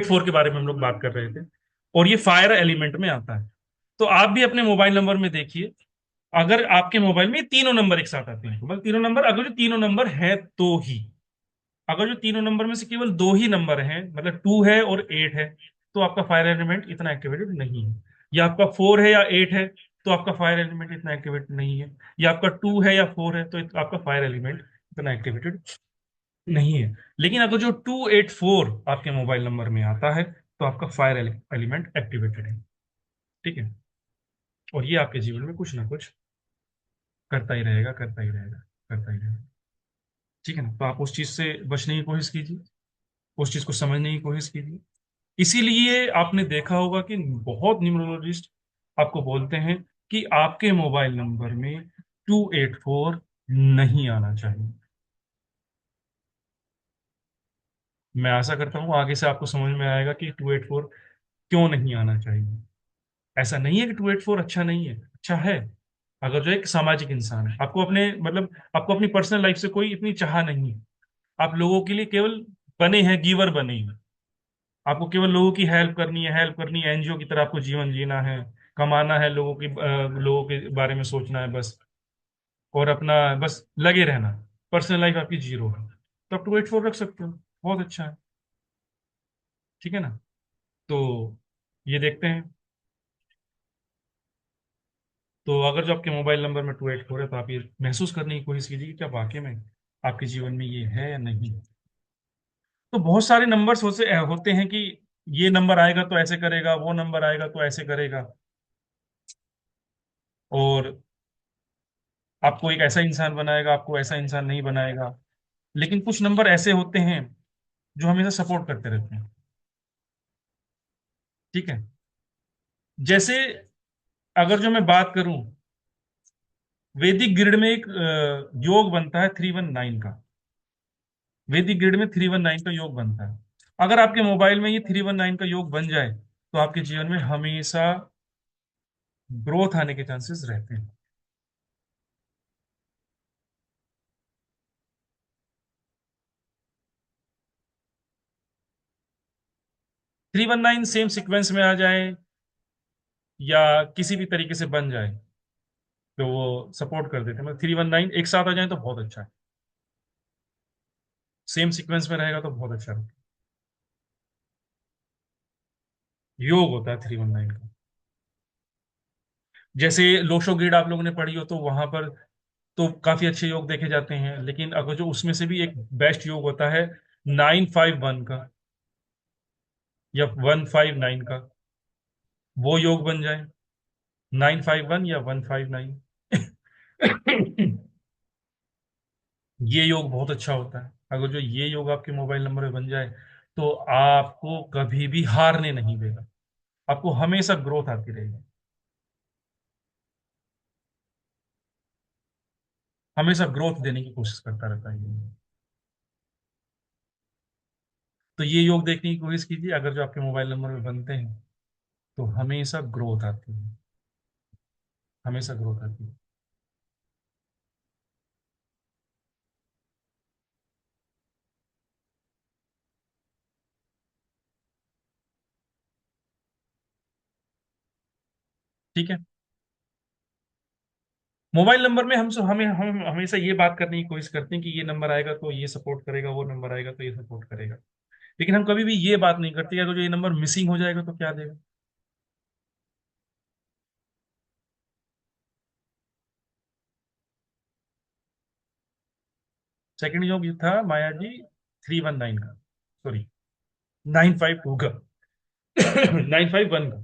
Four के बारे में हम लोग बात कर रहे थे, और ये फायर एलिमेंट में आता है। तो आप भी अपने मोबाइल नंबर में देखिए, अगर आपके मोबाइल में ये तीनों नंबर एक साथ आते हैं, मतलब तीनों नंबर, अगर जो तीनों नंबर है तो ही, अगर जो तीनों नंबर में से केवल दो ही नंबर हैं, मतलब 2 है और 8 है, तो आपका फायर एलिमेंट इतना एक्टिवेटेड नहीं है। या आपका 4 है या 8 है, तो आपका फायर एलिमेंट इतना एक्टिवेटेड नहीं है। या आपका 2 है या 4 है, तो आपका फायर एलिमेंट इतना एक्टिवेटेड नहीं है। लेकिन अगर जो 284 आपके मोबाइल नंबर में आता है, तो आपका फायर एलिमेंट एक्टिवेटेड है। ठीक है। और ये आपके जीवन में कुछ ना कुछ करता ही रहेगा, करता ही रहेगा, करता ही रहेगा। ठीक है ना। तो आप उस चीज से बचने की कोशिश कीजिए, उस चीज को समझने की कोशिश कीजिए। इसीलिए आपने देखा होगा कि बहुत न्यूमरोलॉजिस्ट आपको बोलते हैं कि आपके मोबाइल नंबर में 284 नहीं आना चाहिए। मैं आशा करता हूँ आगे से आपको समझ में आएगा कि 284 क्यों नहीं आना चाहिए। ऐसा नहीं है कि 284 अच्छा नहीं है, अच्छा है। अगर जो एक सामाजिक इंसान है, आपको अपने मतलब आपको अपनी पर्सनल लाइफ से कोई इतनी चाह नहीं है, आप लोगों के लिए केवल बने हैं, गिवर बने हैं। आपको केवल लोगों की हेल्प करनी है, हेल्प करनी है, एनजीओ की तरह आपको जीवन जीना है, कमाना है, लोगों के बारे में सोचना है बस, और अपना बस लगे रहना। पर्सनल लाइफ आपकी जीरो है, तो आप 284 रख सकते हो, बहुत अच्छा है। ठीक है ना। तो ये देखते हैं। तो अगर जो आपके मोबाइल नंबर में 284 है, तो आप ये महसूस करने की कोशिश कीजिए कि क्या वाकई में आपके जीवन में ये है या नहीं। तो बहुत सारे नंबर्स होते हैं कि ये नंबर आएगा तो ऐसे करेगा, वो नंबर आएगा तो ऐसे करेगा, और आपको एक ऐसा इंसान बनाएगा, आपको ऐसा इंसान नहीं बनाएगा। लेकिन कुछ नंबर ऐसे होते हैं जो हमेशा सपोर्ट करते रहते हैं। ठीक है। जैसे अगर जो मैं बात करूं, वैदिक ग्रिड में एक योग बनता है 319 का। वैदिक ग्रिड में 319 का योग बनता है। अगर आपके मोबाइल में ये 319 का योग बन जाए, तो आपके जीवन में हमेशा ग्रोथ आने के चांसेस रहते हैं। 319 सेम सीक्वेंस में आ जाए या किसी भी तरीके से बन जाए, तो वो सपोर्ट कर देते हैं। मतलब 319 एक साथ आ जाए तो बहुत अच्छा है, सेम सीक्वेंस में रहेगा तो बहुत अच्छा है। योग होता है 319 का। जैसे लोशो ग्रिड आप लोगों ने पढ़ी हो, तो वहां पर तो काफी अच्छे योग देखे जाते हैं, लेकिन अगर जो उसमें से भी एक बेस्ट योग होता है 951 का या 159 का, वो योग बन जाए, 951 या 159, ये योग बहुत अच्छा होता है। अगर जो ये योग आपके मोबाइल नंबर में बन जाए, तो आपको कभी भी हारने नहीं देगा, आपको हमेशा ग्रोथ आती रहेगी, हमेशा ग्रोथ देने की कोशिश करता रहता है ये। तो ये योग देखने की कोशिश कीजिए, अगर जो आपके मोबाइल नंबर में बनते हैं, तो हमेशा ग्रोथ आती है, हमेशा ग्रोथ आती है। ठीक है। मोबाइल नंबर में हम हमेशा ये बात करने की कोशिश करते हैं कि ये नंबर आएगा तो ये सपोर्ट करेगा, वो नंबर आएगा तो ये सपोर्ट करेगा। लेकिन हम कभी भी ये बात नहीं करते कि अगर जो ये नंबर मिसिंग हो जाएगा तो क्या देगा। सेकंड योग ये था माया जी 319 का, सॉरी 952 का, 951 का,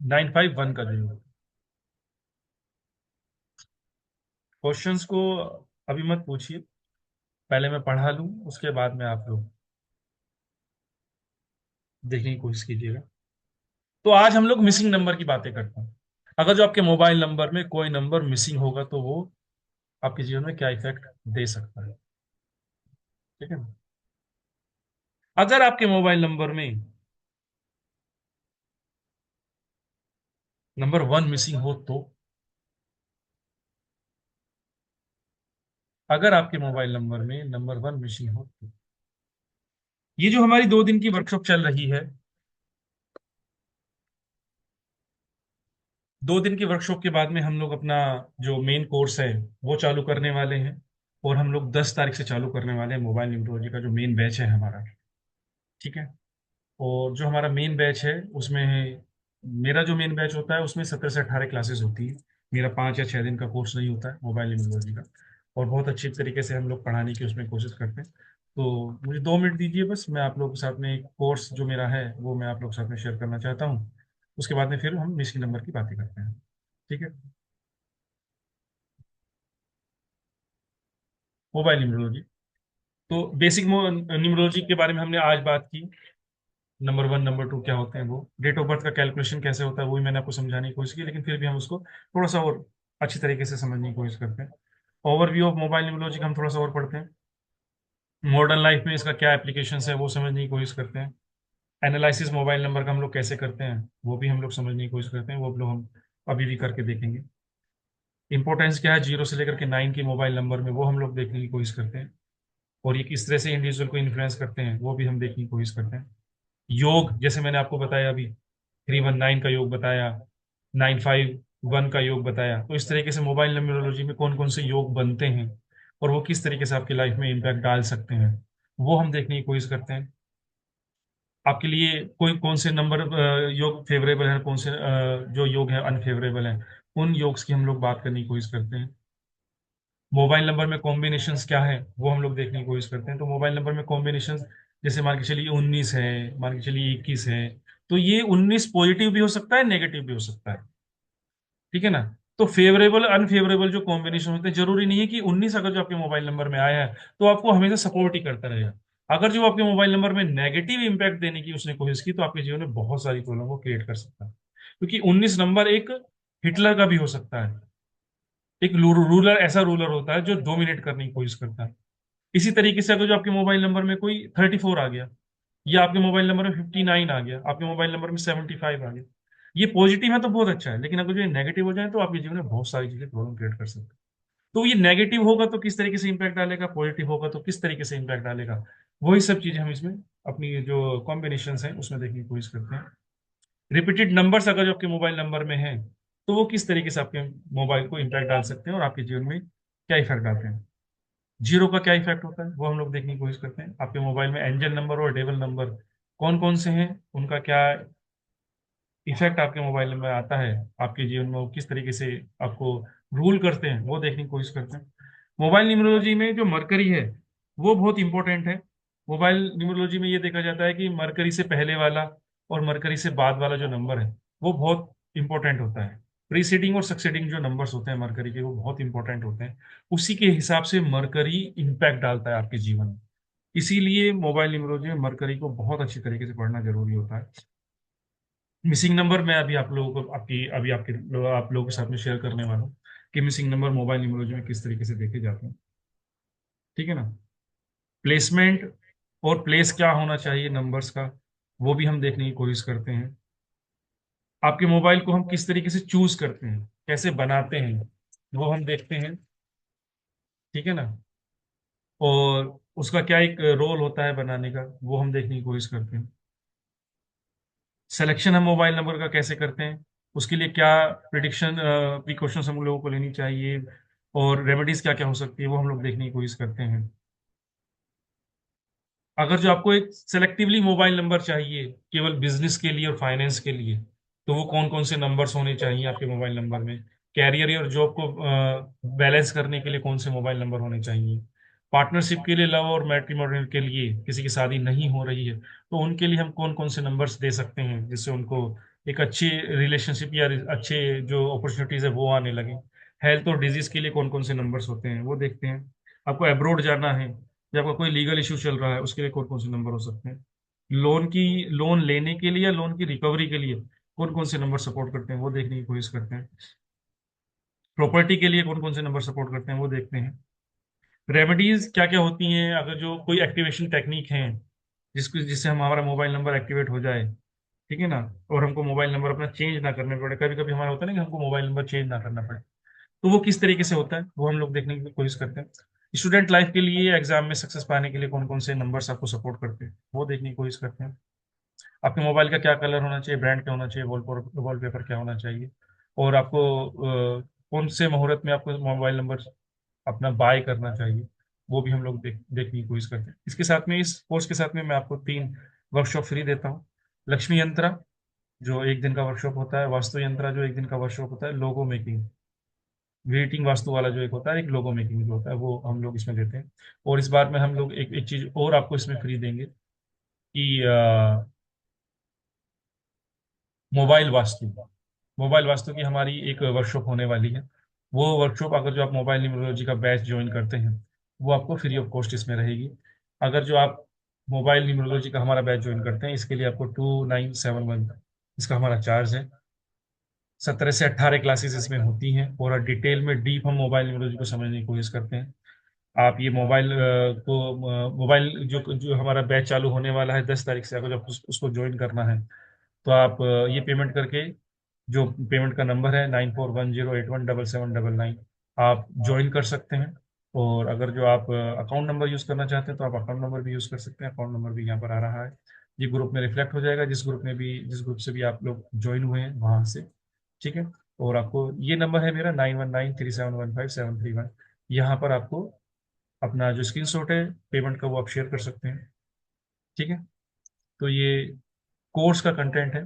951 का जो योग। क्वेश्चंस को अभी मत पूछिए, पहले मैं पढ़ा लूं, उसके बाद में आप लोग देखने की कोशिश कीजिएगा। तो आज हम लोग मिसिंग नंबर की बातें करते हैं। अगर जो आपके मोबाइल नंबर में कोई नंबर मिसिंग होगा, तो वो आपके जीवन में क्या इफेक्ट दे सकता है। ठीक है ना। अगर आपके मोबाइल नंबर में नंबर 1 मिसिंग हो, तो अगर आपके मोबाइल नंबर में नंबर 1 मिसिंग हो, तो ये जो हमारी 2 दिन की वर्कशॉप चल रही है, 2 दिन की वर्कशॉप के बाद में हम लोग अपना जो मेन कोर्स है वो चालू करने वाले हैं। और हम लोग 10 तारीख से चालू करने वाले हैं मोबाइल न्यूमरोलॉजी का जो मेन बैच है हमारा। ठीक है। और जो हमारा मेन बैच है उसमें, मेरा जो मेन बैच होता है उसमें 17 से 18 क्लासेस होती है। मेरा 5 या 6 दिन का कोर्स नहीं होता है मोबाइल न्यूमरोलॉजी का। और बहुत अच्छी तरीके से हम लोग पढ़ाने की उसमें कोशिश करते हैं। तो मुझे 2 मिनट दीजिए बस, मैं आप लोगों के साथ में एक कोर्स जो मेरा है वो मैं आप लोगों के साथ में शेयर करना चाहता हूँ। उसके बाद में फिर हम मिसिंग नंबर की बातें करते हैं। ठीक है। Mobile numerology. तो बेसिक न्यूमरोलॉजी के बारे में हमने आज बात की। नंबर 1 नंबर 2 क्या होते हैं, वो डेट ऑफ बर्थ का कैलकुलेशन कैसे होता है वो भी मैंने आपको समझाने की कोशिश की, लेकिन फिर भी हम उसको थोड़ा सा और अच्छी तरीके से समझने की कोशिश करते हैं। ओवरव्यू ऑफ मोबाइल न्यूमरोलॉजी का हम थोड़ा सा और पढ़ते हैं। मॉडर्न लाइफ में इसका क्या एप्लीकेशन है वो समझने की कोशिश करते हैं। एनालिसिस मोबाइल नंबर का हम लोग कैसे करते हैं वो भी हम लोग समझने की कोशिश करते हैं, वो लोग हम अभी भी करके देखेंगे। इंपॉर्टेंस क्या है 0 से लेकर के 9 की मोबाइल नंबर में, वो हम लोग देखने की कोशिश करते हैं। और ये किस तरह से इंडिविजुअल को इन्फ्लुएंस करते हैं वो भी हम देखने की कोशिश करते हैं। योग, जैसे मैंने आपको बताया अभी, 319 का योग बताया, 951 का योग बताया, तो इस तरीके से मोबाइल न्यूमरोलॉजी में कौन कौन से योग बनते हैं और वो किस तरीके से आपकी लाइफ में इम्पैक्ट डाल सकते हैं वो हम देखने की कोशिश करते हैं। आपके लिए कोई कौन से नंबर योग फेवरेबल है, कौन से जो योग है अनफेवरेबल है, उन योग्स की हम लोग बात करने की कोशिश करते हैं। मोबाइल नंबर में कॉम्बिनेशंस क्या है वो हम लोग देखने की कोशिश करते हैं। तो मोबाइल नंबर में कॉम्बिनेशंस, जैसे मान के चलिए 19 है, मान के चलिए 21 है, तो ये 19 पॉजिटिव भी हो सकता है, नेगेटिव भी हो सकता है। ठीक है ना। तो फेवरेबल अनफेवरेबल जो कॉम्बिनेशन होते हैं, जरूरी नहीं है कि 19 अगर जो आपके मोबाइल नंबर में आया है तो आपको हमेशा सपोर्ट ही करता रहेगा। अगर जो आपके मोबाइल नंबर में नेगेटिव इंपैक्ट देने की उसने कोशिश की तो आपके जीवन में बहुत सारी प्रॉब्लम को क्रिएट कर सकता है। क्योंकि 19 नंबर एक हिटलर का भी हो सकता है। एक रूलर, ऐसा रूलर होता है जो डोमिनेट करने की कोशिश करता है। इसी तरीके से अगर जो आपके मोबाइल नंबर में कोई 34 आ गया, या आपके मोबाइल नंबर में 59 आ गया, आपके मोबाइल नंबर में 75 आ गया, ये पॉजिटिव है तो बहुत अच्छा है, लेकिन अगर जो नेगेटिव हो जाए तो आपके जीवन में बहुत सारी चीजें प्रॉब्लम क्रिएट कर सकते हैं। तो ये नेगेटिव होगा तो किस तरीके से इंपैक्ट डालेगा, पॉजिटिव होगा तो किस तरीके से इंपैक्ट डालेगा, वही सब चीजें हम इसमें अपनी जो कॉम्बिनेशन है उसमें देखने की कोशिश करते हैं। रिपीटेड नंबर्स अगर जो आपके मोबाइल नंबर में है तो वो किस तरीके से आपके मोबाइल को इंपैक्ट डाल सकते हैं और आपके जीवन में क्या इफेक्ट डालते हैं। जीरो का क्या इफेक्ट होता है वो हम लोग देखने की कोशिश करते हैं। आपके मोबाइल में एंजल नंबर और डेवल नंबर कौन कौन से हैं, उनका क्या इफेक्ट आपके मोबाइल में आता है, आपके जीवन में वो किस तरीके से आपको रूल करते हैं वो देखने की कोशिश करते हैं। मोबाइल न्यूमरोलॉजी में जो मरकरी है वो बहुत इंपॉर्टेंट है। मोबाइल न्यूमरोलॉजी में ये देखा जाता है कि मरकरी से पहले वाला और मरकरी से बाद वाला जो नंबर है वो बहुत इंपॉर्टेंट होता है। प्रीसीडिंग और सक्सीडिंग जो नंबर्स होते हैं मरकरी के वो बहुत इंपॉर्टेंट होते हैं। उसी के हिसाब से मरकरी इम्पैक्ट डालता है आपके जीवन में। इसीलिए मोबाइल न्यूमरोलॉजी में मरकरी को बहुत अच्छी तरीके से पढ़ना जरूरी होता है। मिसिंग नंबर मैं अभी आप लोगों को आप लोगों के साथ में शेयर करने वाला हूँ कि मिसिंग नंबर मोबाइल न्यूमरोलॉजी में किस तरीके से देखे जाते हैं। ठीक है ना। प्लेसमेंट और प्लेस क्या होना चाहिए नंबर्स का वो भी हम देखने की कोशिश करते हैं। आपके मोबाइल को हम किस तरीके से चूज करते हैं, कैसे बनाते हैं, वो हम देखते हैं। ठीक है ना। और उसका क्या एक रोल होता है बनाने का वो हम देखने की कोशिश करते हैं। सिलेक्शन हम मोबाइल नंबर का कैसे करते हैं, उसके लिए क्या प्रिडिक्शन प्रिकॉशंस हम लोगों को लेनी चाहिए और रेमेडीज क्या क्या हो सकती है वो हम लोग देखने की कोशिश करते हैं। अगर जो आपको एक सेलेक्टिवली मोबाइल नंबर चाहिए केवल बिजनेस के लिए और फाइनेंस के लिए, तो वो कौन कौन से नंबर्स होने चाहिए आपके मोबाइल नंबर में। कैरियर और जॉब को बैलेंस करने के लिए कौन से मोबाइल नंबर होने चाहिए। पार्टनरशिप के लिए, लव और मैट्रिमोनियल के लिए, किसी की शादी नहीं हो रही है तो उनके लिए हम कौन कौन से नंबर्स दे सकते हैं जिससे उनको एक अच्छी रिलेशनशिप या अच्छे जो अपॉर्चुनिटीज है वो आने लगे। हेल्थ और डिजीज के लिए कौन कौन से नंबर्स होते हैं वो देखते हैं। आपको अब्रॉड जाना है या आपका कोई लीगल इशू चल रहा है उसके लिए कौन कौन से नंबर हो सकते हैं। लोन लेने के लिए या लोन की रिकवरी के लिए कौन कौन से नंबर सपोर्ट करते हैं वो देखने की कोशिश करते हैं। प्रॉपर्टी के लिए कौन कौन से नंबर सपोर्ट करते हैं वो देखते हैं। रेमेडीज क्या क्या होती हैं अगर जो कोई एक्टिवेशन टेक्निक है जिससे हमारा मोबाइल नंबर एक्टिवेट हो जाए। ठीक है ना। और हमको मोबाइल नंबर अपना चेंज ना करना पड़े, कभी कभी हमारा होता है ना कि हमको मोबाइल नंबर चेंज ना करना पड़े, तो वो किस तरीके से होता है वो हम लोग देखने की कोशिश करते हैं। स्टूडेंट लाइफ के लिए एग्जाम में सक्सेस पाने के लिए कौन कौन से नंबर्स आपको सपोर्ट करते हैं वो देखने की कोशिश करते हैं। आपके मोबाइल का क्या कलर होना चाहिए, ब्रांड क्या होना चाहिए, वॉलपेपर क्या होना चाहिए, और आपको कौन से मुहूर्त में आपको मोबाइल नंबर अपना बाय करना चाहिए, वो भी हम लोग देखने की कोशिश करते हैं। इसके साथ में, इस कोर्स के साथ में मैं आपको 3 वर्कशॉप फ्री देता हूँ। लक्ष्मी यंत्रा जो 1 दिन का वर्कशॉप होता है, वास्तु यंत्रा जो 1 दिन का वर्कशॉप होता है, लोगो मेकिंग, ग्रीटिंग वास्तु वाला जो एक होता है, एक लोगो मेकिंग जो होता है, वो हम लोग इसमें देते हैं। और इस बार में हम लोग एक चीज और आपको इसमें फ्री देंगे कि मोबाइल वास्तु, मोबाइल वास्तु की हमारी एक वर्कशॉप होने वाली है। वो वर्कशॉप, अगर जो आप मोबाइल न्यूमरोलॉजी का बैच ज्वाइन करते हैं, वो आपको फ्री ऑफ कॉस्ट इसमें रहेगी। अगर जो आप मोबाइल न्यूमरोलॉजी का हमारा बैच ज्वाइन करते हैं, इसके लिए आपको 2971 इसका हमारा चार्ज है। 17 से 18 क्लासेस इसमें होती हैं, और डिटेल में डीप हम मोबाइल न्यूमरोलॉजी को समझने की कोशिश करते हैं। आप ये मोबाइल मोबाइल जो जो हमारा बैच चालू होने वाला है 10 तारीख से, अगर आप उसको ज्वाइन करना है, तो आप ये पेमेंट करके, जो पेमेंट का नंबर है 9410817799, आप ज्वाइन कर सकते हैं। और अगर जो आप अकाउंट नंबर यूज़ करना चाहते हैं, तो आप अकाउंट नंबर भी यूज़ कर सकते हैं। अकाउंट नंबर भी यहाँ पर आ रहा है, ये ग्रुप में रिफ्लेक्ट हो जाएगा, जिस ग्रुप से भी आप लोग ज्वाइन हुए हैं वहाँ से। ठीक है। और आपको ये नंबर है मेरा 9193715731, यहाँ पर आपको अपना जो स्क्रीनशॉट है पेमेंट का, वो आप शेयर कर सकते हैं। ठीक है। तो ये कोर्स का कंटेंट है।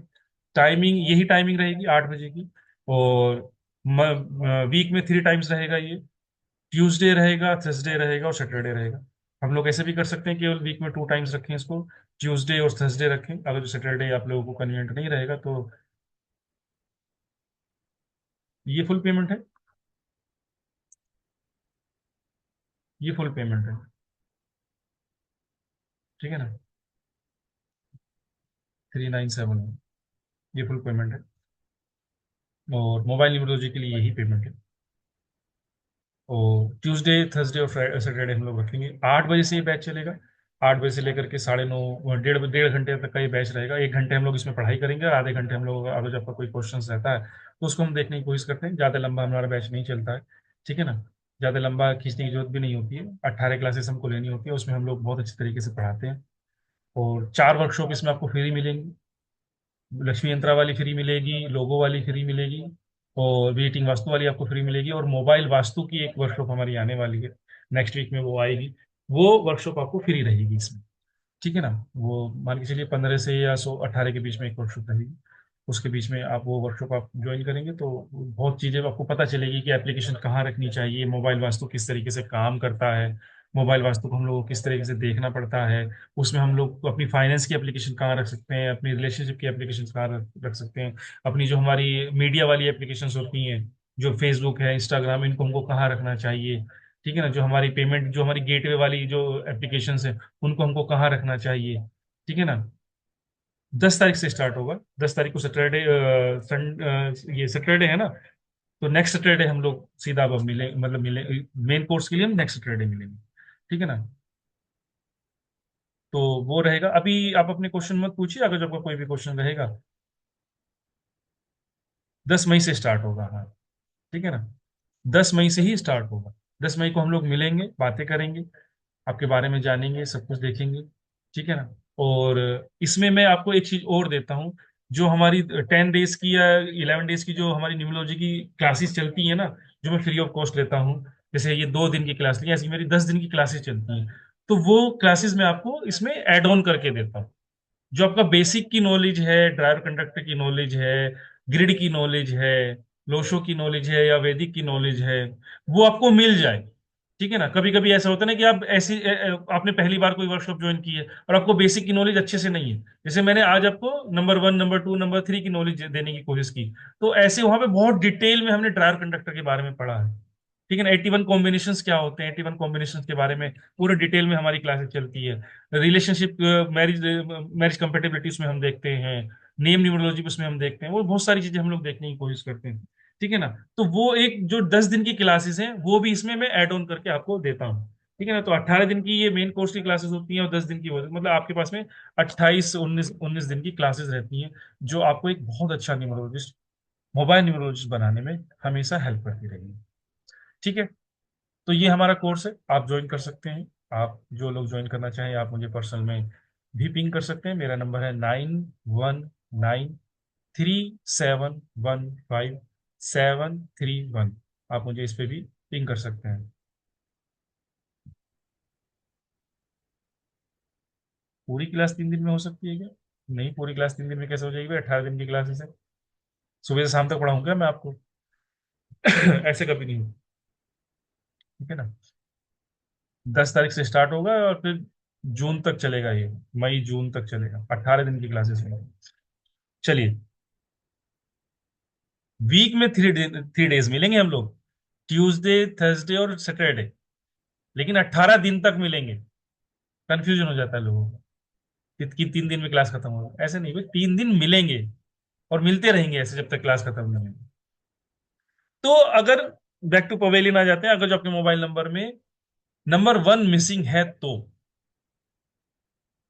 टाइमिंग यही टाइमिंग रहेगी, 8 बजे की। और वीक में 3 टाइम्स रहेगा ये। ट्यूसडे रहेगा, थर्सडे रहेगा, और सैटरडे रहेगा। हम लोग ऐसे भी कर सकते हैं, केवल वीक में 2 टाइम्स रखें इसको, ट्यूसडे और थर्सडे रखें। अगर जो सैटरडे आप लोगों को कन्वीनियंट नहीं रहेगा, तो ये फुल पेमेंट है। ये फुल पेमेंट है। ठीक है ना। 397, ये फुल पेमेंट है। और मोबाइल न्यूमरोलॉजी के लिए यही पेमेंट है। और ट्यूसडे, थर्सडे और सैटरडे हम लोग रखेंगे। 8 बजे से ये बैच चलेगा। 8 बजे से लेकर के 9:30, डेढ़ डेढ़ घंटे तक का ये बैच रहेगा। 1 घंटे हम लोग इसमें पढ़ाई करेंगे, और आधे घंटे हम लोग, अगर जब आपका कोई क्वेश्चन रहता है, तो उसको हम देखने की कोशिश करते हैं। ज़्यादा लंबा हमारा बैच नहीं चलता है। ठीक है ना। ज़्यादा लंबा खींचने की जरूरत भी नहीं होती है। 18 क्लासेस हमको लेनी होती है, उसमें हम लोग बहुत अच्छे तरीके से पढ़ाते हैं। और 4 वर्कशॉप इसमें आपको फ्री मिलेंगी। लक्ष्मी यंत्रा वाली फ्री मिलेगी, लोगो वाली फ्री मिलेगी, और वेटिंग वास्तु वाली आपको फ्री मिलेगी। और मोबाइल वास्तु की एक वर्कशॉप हमारी आने वाली है, नेक्स्ट वीक में वो आएगी। वो वर्कशॉप आपको फ्री रहेगी इसमें। ठीक है ना। वो मान के चलिए 15 से या 18 के बीच में एक वर्कशॉप रहेगी। उसके बीच में आप वो वर्कशॉप आप ज्वाइन करेंगे, तो बहुत चीज़ें आपको पता चलेगी कि एप्लीकेशन कहाँ रखनी चाहिए, मोबाइल वास्तु किस तरीके से काम करता है, मोबाइल वास्तु को हम लोग को किस तरीके से देखना पड़ता है। उसमें हम लोग अपनी फाइनेंस की एप्लीकेशन कहाँ रख सकते हैं, अपनी रिलेशनशिप की एप्लीकेशन कहाँ रख सकते हैं, अपनी जो हमारी मीडिया वाली एप्लीकेशन होती हैं, जो फेसबुक है, इंस्टाग्राम, इनको हमको कहाँ रखना चाहिए। ठीक है ना। जो हमारी पेमेंट, जो हमारी गेटवे वाली जो एप्लीकेशन है, उनको हमको कहाँ रखना चाहिए। ठीक है ना। 10 तारीख से स्टार्ट होगा। 10 तारीख को सैटरडे, ये सैटरडे है ना। तो नेक्स्ट सैटरडे हम लोग सीधा अब मिले, मतलब मिले मेन कोर्स के लिए हम नेक्स्ट सैटरडे मिलेंगे। ठीक है ना। तो वो रहेगा। अभी आप अपने क्वेश्चन मत पूछिए, अगर जो आपका कोई भी क्वेश्चन रहेगा। 10 मई से स्टार्ट होगा, हाँ। ठीक है ना। 10 मई से ही स्टार्ट होगा। 10 मई को हम लोग मिलेंगे, बातें करेंगे, आपके बारे में जानेंगे, सब कुछ देखेंगे। ठीक है ना। और इसमें मैं आपको एक चीज और देता हूँ। जो हमारी 10 डेज की या 11 डेज की जो हमारी न्यूमरोलॉजी की क्लासेस चलती है ना, जो मैं फ्री ऑफ कॉस्ट लेता हूँ, जैसे ये 2 दिन की क्लास ली, ऐसी मेरी 10 दिन की क्लासेस चलती हैं। तो वो क्लासेस मैं आपको इसमें ऐड ऑन करके देता हूँ। जो आपका बेसिक की नॉलेज है, ड्राइवर कंडक्टर की नॉलेज है, ग्रिड की नॉलेज है, लोशो की नॉलेज है, या वैदिक की नॉलेज है, वो आपको मिल जाए। ठीक है ना। कभी कभी ऐसा होता है ना कि आप आपने पहली बार कोई वर्कशॉप ज्वाइन की है, और आपको बेसिक की नॉलेज अच्छे से नहीं है। जैसे मैंने आज आपको नंबर 1, नंबर 2, नंबर 3 की नॉलेज देने की कोशिश की। तो ऐसे वहां पे बहुत डिटेल में हमने ड्रायर कंडक्टर के बारे में पढ़ा है। ठीक है ना। 81 कॉम्बिनेशन क्या होते हैं, 81 कॉम्बिनेशन के बारे में पूरे डिटेल में हमारी क्लासेस चलती है। रिलेशनशिप, मैरिज मैरिज कंपेटेबिलिटी उसमें हम देखते हैं। नेम न्यूमरोलॉजी उसमें हम देखते हैं। वो बहुत सारी चीजें हम लोग देखने की कोशिश करते हैं। ठीक है ना। तो वो एक जो 10 दिन की क्लासेस हैं, वो भी इसमें मैं ऐड ऑन करके आपको देता हूँ। ठीक है ना। तो 18 दिन की ये मेन कोर्स की क्लासेस होती हैं, और 10 दिन की मतलब आपके पास में 28, 19 दिन की क्लासेस रहती हैं, जो आपको एक बहुत अच्छा न्यूमरोलॉजिस्ट, मोबाइल न्यूमरोलॉजिस्ट बनाने में हमेशा हेल्प करती रहेगी। ठीक है। तो ये हमारा कोर्स है, आप ज्वाइन कर सकते हैं। आप जो लोग ज्वाइन करना चाहें आप मुझे पर्सनल में भी पिंग कर सकते हैं। मेरा नंबर है 9193715731। आप मुझे इस पे भी पिंग कर सकते हैं। पूरी क्लास 3 दिन में हो सकती है क्या? नहीं, पूरी क्लास 3 दिन में कैसे हो जाएगी भाई? 18 दिन की क्लासेस है। सुबह से शाम तक पढ़ाऊंगा मैं आपको? ऐसे कभी नहीं हो। ठीक है ना? 10 तारीख से स्टार्ट होगा और फिर जून तक चलेगा ये। मई जून तक चलेगा, 18 दिन की क्लासेस में। चलिए, वीक में 3 डेज मिलेंगे हम लोग, ट्यूसडे, थर्सडे और सैटरडे। लेकिन 18 दिन तक मिलेंगे। कंफ्यूजन हो जाता है लोगों को कि 3 दिन में क्लास खत्म होगा। ऐसे नहीं भाई, 3 दिन मिलेंगे और मिलते रहेंगे ऐसे जब तक क्लास खत्म नहीं होगी। तो अगर बैक टू पवेलियन आ जाते हैं, अगर जो आपके मोबाइल नंबर में नंबर 1 मिसिंग है तो,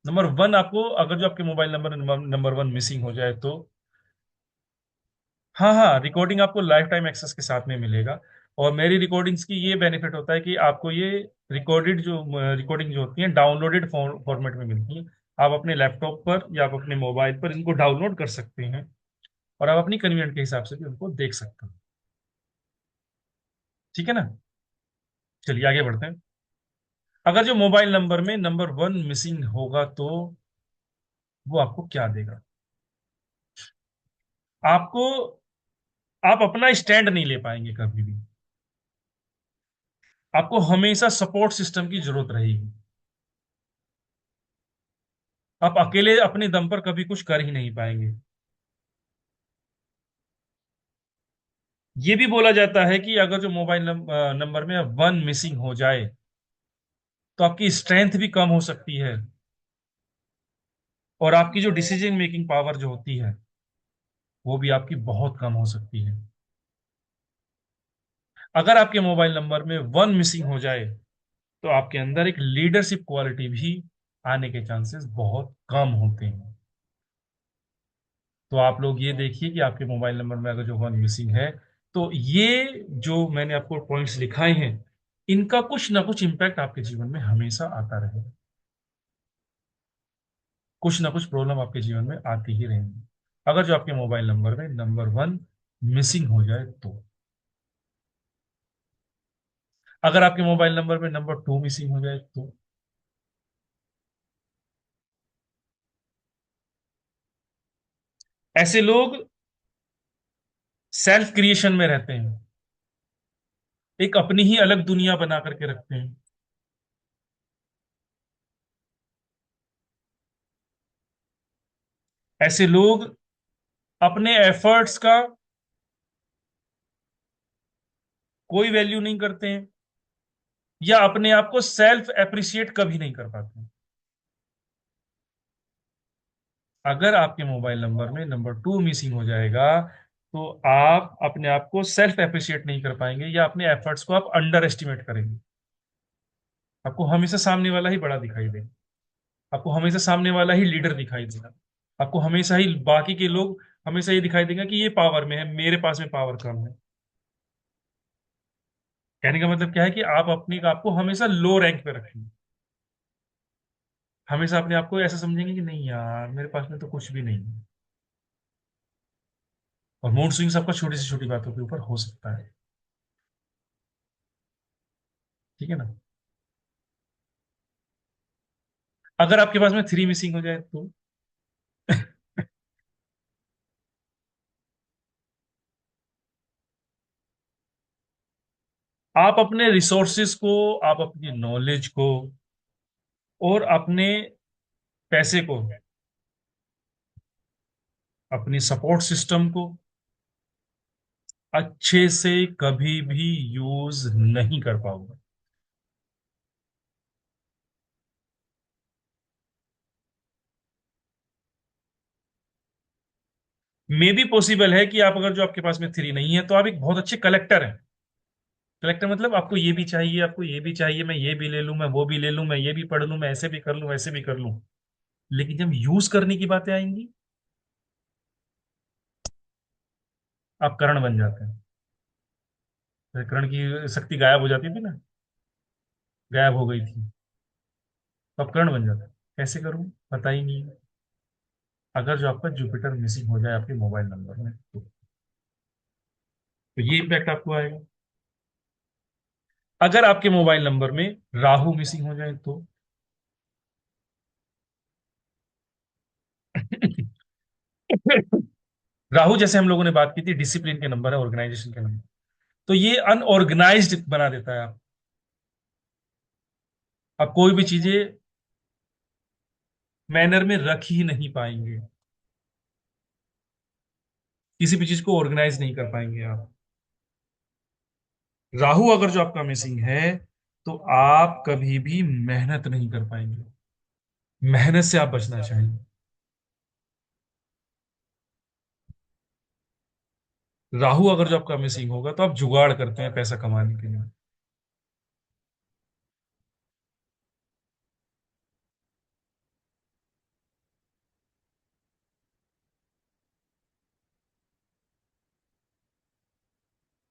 नंबर 1 आपको, अगर जो आपके मोबाइल नंबर 1 मिसिंग हो जाए तो, हाँ हाँ, रिकॉर्डिंग आपको लाइफ टाइम एक्सेस के साथ में मिलेगा। और मेरी रिकॉर्डिंग्स की ये बेनिफिट होता है कि आपको ये रिकॉर्डिंग जो होती है डाउनलोडेड फॉर्मेट में मिलती है। आप अपने लैपटॉप पर या आप अपने मोबाइल पर इनको डाउनलोड कर सकते हैं और आप अपनी कन्वीनियंट के हिसाब से भी उनको देख सकते हैं। ठीक है ना? चलिए आगे बढ़ते हैं। अगर जो मोबाइल नंबर में नंबर 1 मिसिंग होगा तो वो आपको क्या देगा? आपको, आप अपना स्टैंड नहीं ले पाएंगे कभी भी। आपको हमेशा सपोर्ट सिस्टम की जरूरत रहेगी। आप अकेले अपने दम पर कभी कुछ कर ही नहीं पाएंगे। ये भी बोला जाता है कि अगर जो मोबाइल नंबर में 1 मिसिंग हो जाए तो आपकी स्ट्रेंथ भी कम हो सकती है और आपकी जो डिसीजन मेकिंग पावर जो होती है वो भी आपकी बहुत कम हो सकती है। अगर आपके मोबाइल नंबर में 1 मिसिंग हो जाए तो आपके अंदर एक लीडरशिप क्वालिटी भी आने के चांसेस बहुत कम होते हैं। तो आप लोग ये देखिए कि आपके मोबाइल नंबर में अगर जो 1 मिसिंग है तो ये जो मैंने आपको पॉइंट्स लिखाए हैं इनका कुछ ना कुछ इम्पैक्ट आपके जीवन में हमेशा आता रहेगा। कुछ ना कुछ प्रॉब्लम आपके जीवन में आती ही रहेंगी अगर जो आपके मोबाइल नंबर में नंबर 1 मिसिंग हो जाए तो। अगर आपके मोबाइल नंबर में नंबर 2 मिसिंग हो जाए तो। ऐसे लोग सेल्फ क्रिएशन में रहते हैं, एक अपनी ही अलग दुनिया बना करके रखते हैं। ऐसे लोग अपने एफर्ट्स का कोई वैल्यू नहीं करते हैं या अपने आप को सेल्फ अप्रिशिएट कभी नहीं कर पाते हैं। अगर आपके मोबाइल नंबर में नंबर 2 मिसिंग हो जाएगा तो आप अपने आप को सेल्फ अप्रिशिएट नहीं कर पाएंगे या अपने एफर्ट्स को आप अंडर एस्टिमेट करेंगे। आपको हमेशा सामने वाला ही बड़ा दिखाई देगा। आपको हमेशा सामने वाला ही लीडर दिखाई देगा। आपको हमेशा ही बाकी के लोग हमेशा ये दिखाई देगा कि ये पावर में है, मेरे पास में पावर कम है। कहने का मतलब क्या है कि आप अपने आप को हमेशा लो रैंक पे रखेंगे। हमेशा अपने आप को ऐसा समझेंगे कि नहीं यार मेरे पास में तो कुछ भी नहीं है। और मूड स्विंग्स आपका छोटी से छोटी बातों के ऊपर हो सकता है। ठीक है ना? अगर आपके पास में 3 मिसिंग हो जाए तो आप अपने रिसोर्सेज को, आप अपनी नॉलेज को और अपने पैसे को, अपनी सपोर्ट सिस्टम को अच्छे से कभी भी यूज नहीं कर पाओगे। मे भी पॉसिबल है कि आप, अगर जो आपके पास में 3 नहीं है तो आप एक बहुत अच्छे कलेक्टर हैं। कलेक्टर मतलब आपको ये भी चाहिए, आपको ये भी चाहिए, मैं ये भी ले लूं, मैं वो भी ले लूं, मैं ये भी पढ़ लूं, मैं ऐसे भी कर लूं, ऐसे भी कर लूं। लेकिन जब यूज करने की बातें आएंगी आप कर्ण बन जाते हैं। कर्ण की शक्ति गायब हो जाती थी ना। गायब हो गई थी, तो अब करंट बन जाता है। कैसे करूं, पता ही नहीं है। अगर जो आपका जुपिटर मिसिंग हो जाए आपके मोबाइल नंबर में, तो ये इम्पैक्ट आपको आएगा। अगर आपके मोबाइल नंबर में राहु मिसिंग हो जाए तो राहु, जैसे हम लोगों ने बात की थी, डिसिप्लिन के नंबर है, ऑर्गेनाइजेशन के नंबर। तो ये अनऑर्गेनाइज्ड बना देता है आप। आप कोई भी चीजें मैनर में रख ही नहीं पाएंगे, किसी भी चीज को ऑर्गेनाइज नहीं कर पाएंगे आप। राहु अगर जो आपका मिसिंग है, तो आप कभी भी मेहनत नहीं कर पाएंगे। मेहनत से आप बचना चाहिए। राहु अगर जो आपका मिसिंग होगा, तो आप जुगाड़ करते हैं पैसा कमाने के लिए।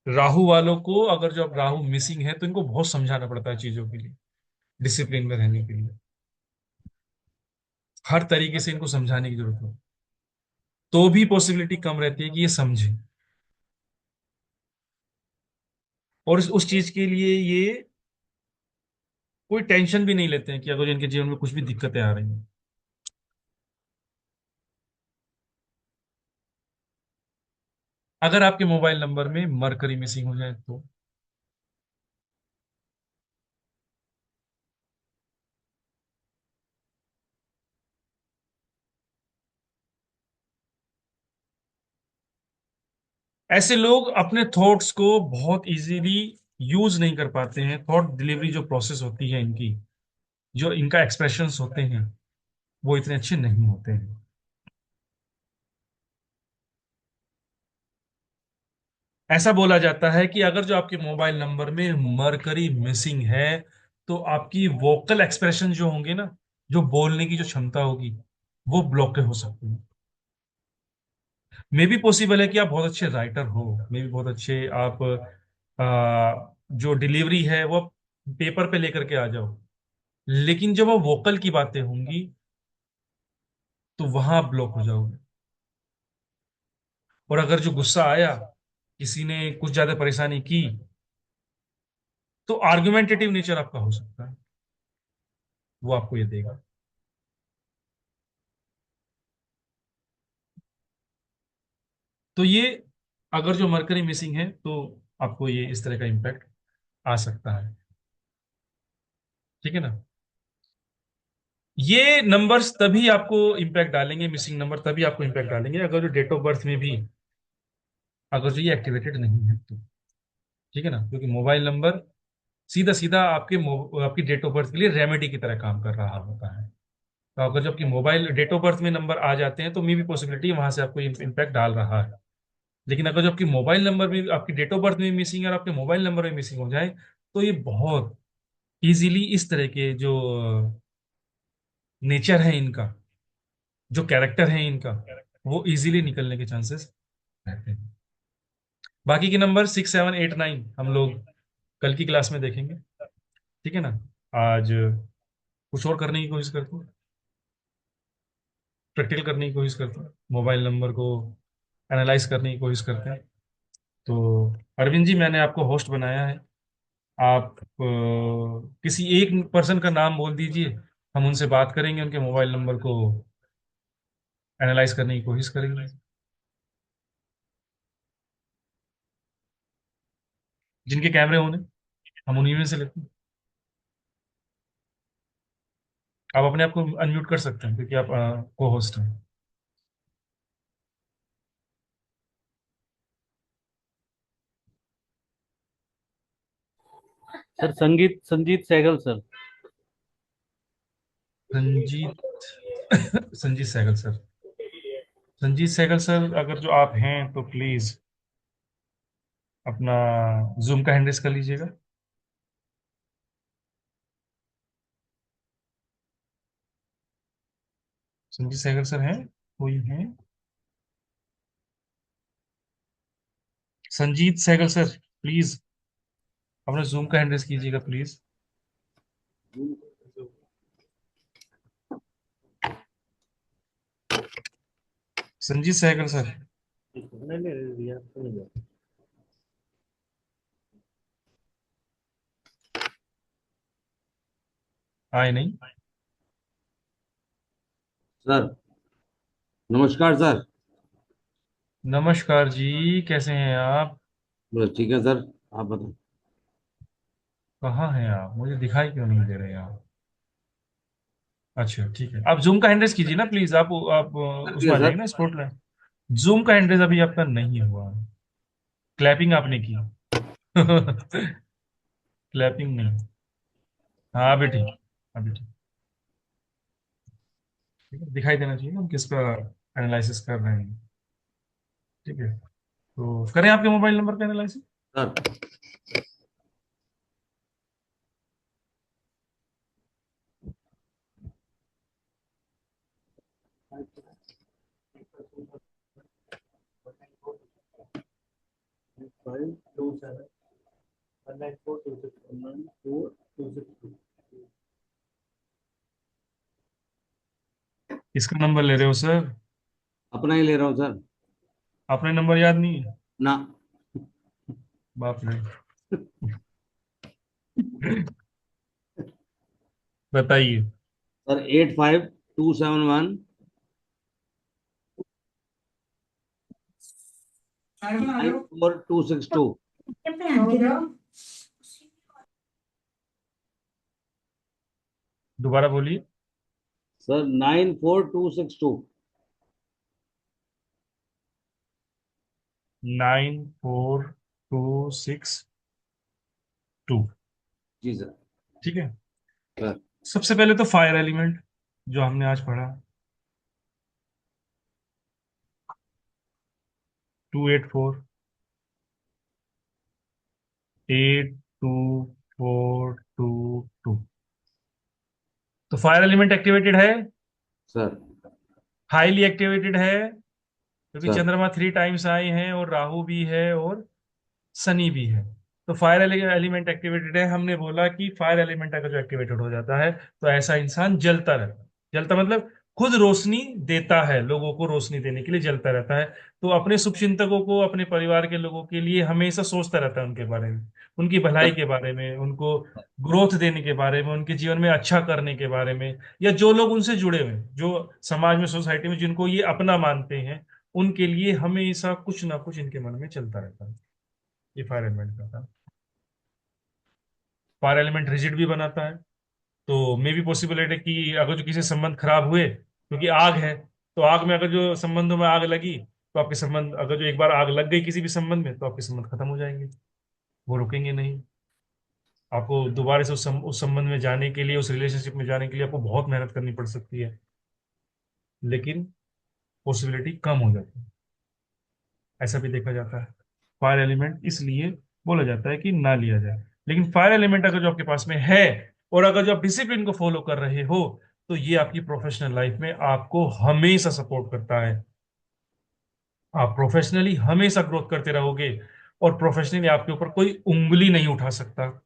राहु वालों को अगर जो अब राहु मिसिंग है, तो इनको बहुत समझाना पड़ता है चीजों के लिए, डिसिप्लिन में रहने के लिए। हर तरीके से इनको समझाने की जरूरत है, तो भी पॉसिबिलिटी कम रहती है कि ये समझे। और उस चीज के लिए ये कोई टेंशन भी नहीं लेते हैं कि अगर इनके जीवन में कुछ भी दिक्कतें आ रही हैं। अगर आपके मोबाइल नंबर में मरकरी मिसिंग हो जाए तो ऐसे लोग अपने थॉट्स को बहुत इजीली यूज नहीं कर पाते हैं। थॉट डिलीवरी जो प्रोसेस होती है इनकी, जो इनका एक्सप्रेशंस होते हैं, वो इतने अच्छे नहीं होते हैं। ऐसा बोला जाता है कि अगर जो आपके मोबाइल नंबर में मरकरी मिसिंग है, तो आपकी वोकल एक्सप्रेशन जो होंगे ना, जो बोलने की जो क्षमता होगी, वो ब्लॉक हो सकती है। मे भी पॉसिबल है कि आप बहुत अच्छे राइटर हो, मे भी बहुत अच्छे आप जो डिलीवरी है वो पेपर पे लेकर के आ जाओ, लेकिन जब वो वोकल की बातें होंगी, तो वहां आप ब्लॉक हो जाओगे। और अगर जो गुस्सा आया, किसी ने कुछ ज्यादा परेशानी की, तो आर्गुमेंटेटिव नेचर आपका हो सकता है, वो आपको ये देगा। तो ये, अगर जो मरकरी मिसिंग है, तो आपको ये इस तरह का इम्पैक्ट आ सकता है। ठीक है ना। ये नंबर्स तभी आपको इम्पैक्ट डालेंगे, मिसिंग नंबर तभी आपको इम्पैक्ट डालेंगे अगर जो डेट ऑफ बर्थ में भी, अगर जो ये एक्टिवेटेड नहीं है तो। ठीक है ना, क्योंकि मोबाइल नंबर सीधा सीधा आपकी डेट ऑफ बर्थ के लिए रेमेडी की तरह काम कर रहा होता है। तो अगर जब आपकी मोबाइल डेट ऑफ बर्थ में नंबर आ जाते हैं, तो मे भी पॉसिबिलिटी वहां से आपको इम्पैक्ट डाल रहा है। लेकिन अगर जो आपकी मोबाइल नंबर में, आपकी डेट ऑफ बर्थ में मिसिंग है और आपके मोबाइल नंबर में मिसिंग हो जाए, तो ये बहुत इजीली इस तरह के जो नेचर है इनका, जो कैरेक्टर है इनका, वो इजीली निकलने के चांसेस रहते हैं। बाकी के नंबर 6, 7, 8, 9 हम लोग कल की क्लास में देखेंगे। ठीक है ना। आज कुछ और करने की कोशिश करते हैं, प्रैक्टिकल करने की कोशिश करते हैं, मोबाइल नंबर को एनालाइज करने की कोशिश करते हैं। तो अरविंद जी, मैंने आपको होस्ट बनाया है। आप किसी एक पर्सन का नाम बोल दीजिए, हम उनसे बात करेंगे, उनके मोबाइल नंबर को एनालाइज करने की कोशिश करेंगे। जिनके कैमरे होने, हम उन्हीं में से लेते हैं। आप अपने आप को अनम्यूट कर सकते हैं, क्योंकि आप को होस्ट हैं। Sir Sangeet Sanjeet Sehgal sir. Sanjeet Sanjeet Sehgal sir. Sanjeet Sehgal sir, अगर जो आप हैं तो प्लीज अपना जूम का हैंड रेस कर लीजिएगा। संजीत सहगल सर हैं, कोई हैं? संजीत सहगल सर, प्लीज अपना जूम का हैंड रेस कीजिएगा प्लीज। संजीत सहगल सर। नहीं नहीं रिया तो नहीं है। आए नहीं। सर नमस्कार सर। नमस्कार जी, कैसे हैं आप? बस ठीक है सर। आप बताओ। कहाँ हैं आप? मुझे दिखाई क्यों नहीं दे रहे आप? अच्छा ठीक है, आप जूम का हैंड रेस कीजिए ना प्लीज। आप कर उसमें दिया आ जाएंगे सर। ना, स्पॉटलाइट। जूम का हैंड रेस अभी आपका नहीं हुआ। क्लैपिंग आपने की। क्लैपिंग नहीं। हाँ अभी ठीक। अभी ठीक। ठीक है, दिखाई देना चाहिए ना हम किसका एनालिसिस कर रहे हैं। ठीक है, तो करें आपके मोबाइल नंबर का analysis. Sir five two seven one nine four two six one nine four two six two. किसका नंबर ले रहे हो सर? अपना ही ले रहा हूँ सर। आपने नंबर याद नहीं है? ना। बाप रे। बताइए। सर 85 271 94 262। दोबारा बोलिए। सर 94 262। 94 262। जी सर। ठीक है। सर सबसे पहले तो फायर एलिमेंट जो हमने आज पढ़ा, 284 82422। तो फायर एलिमेंट एक्टिवेटेड है, सर हाईली एक्टिवेटेड है, क्योंकि सर चंद्रमा 3 टाइम्स आए हैं और राहु भी है और शनि भी है। तो फायर एलिमेंट एक्टिवेटेड है। हमने बोला कि फायर एलिमेंट अगर जो एक्टिवेटेड हो जाता है तो ऐसा इंसान जलता रहता है। जलता मतलब खुद रोशनी देता है, लोगों को रोशनी देने के लिए जलता रहता है। तो अपने शुभचिंतकों को, अपने परिवार के लोगों के लिए हमेशा सोचता रहता है उनके बारे में, उनकी भलाई सर के बारे में, उनको ग्रोथ देने के बारे में, उनके जीवन में अच्छा करने के बारे में, या जो लोग उनसे जुड़े हुए हैं, जो समाज में, सोसाइटी में जिनको ये अपना मानते हैं, उनके लिए हमेशा कुछ ना कुछ इनके मन में चलता रहता है। ये फायर एलिमेंट का था। फायर एलिमेंट रिजिड भी बनाता है। तो मे भी पॉसिबिलिटी है कि अगर जो किसी संबंध खराब हुए, क्योंकि आग है, तो आग में अगर जो संबंधों में आग लगी, तो आपके संबंध, अगर जो एक बार आग लग गई किसी भी संबंध में, तो आपके संबंध खत्म हो जाएंगे, वो रुकेंगे नहीं। आपको दोबारा से उस संबंध में जाने के लिए, उस रिलेशनशिप में जाने के लिए आपको बहुत मेहनत करनी पड़ सकती है, लेकिन पॉसिबिलिटी कम हो जाती है। ऐसा भी देखा जाता है। फायर एलिमेंट इसलिए बोला जाता है कि ना लिया जाए। लेकिन फायर एलिमेंट अगर जो आपके पास में है, और अगर जो आप डिसिप्लिन को फॉलो कर रहे हो, तो ये आपकी प्रोफेशनल लाइफ में आपको हमेशा सपोर्ट करता है। आप प्रोफेशनली हमेशा ग्रोथ करते रहोगे, और प्रोफेशनली आपके ऊपर कोई उंगली नहीं उठा सकता।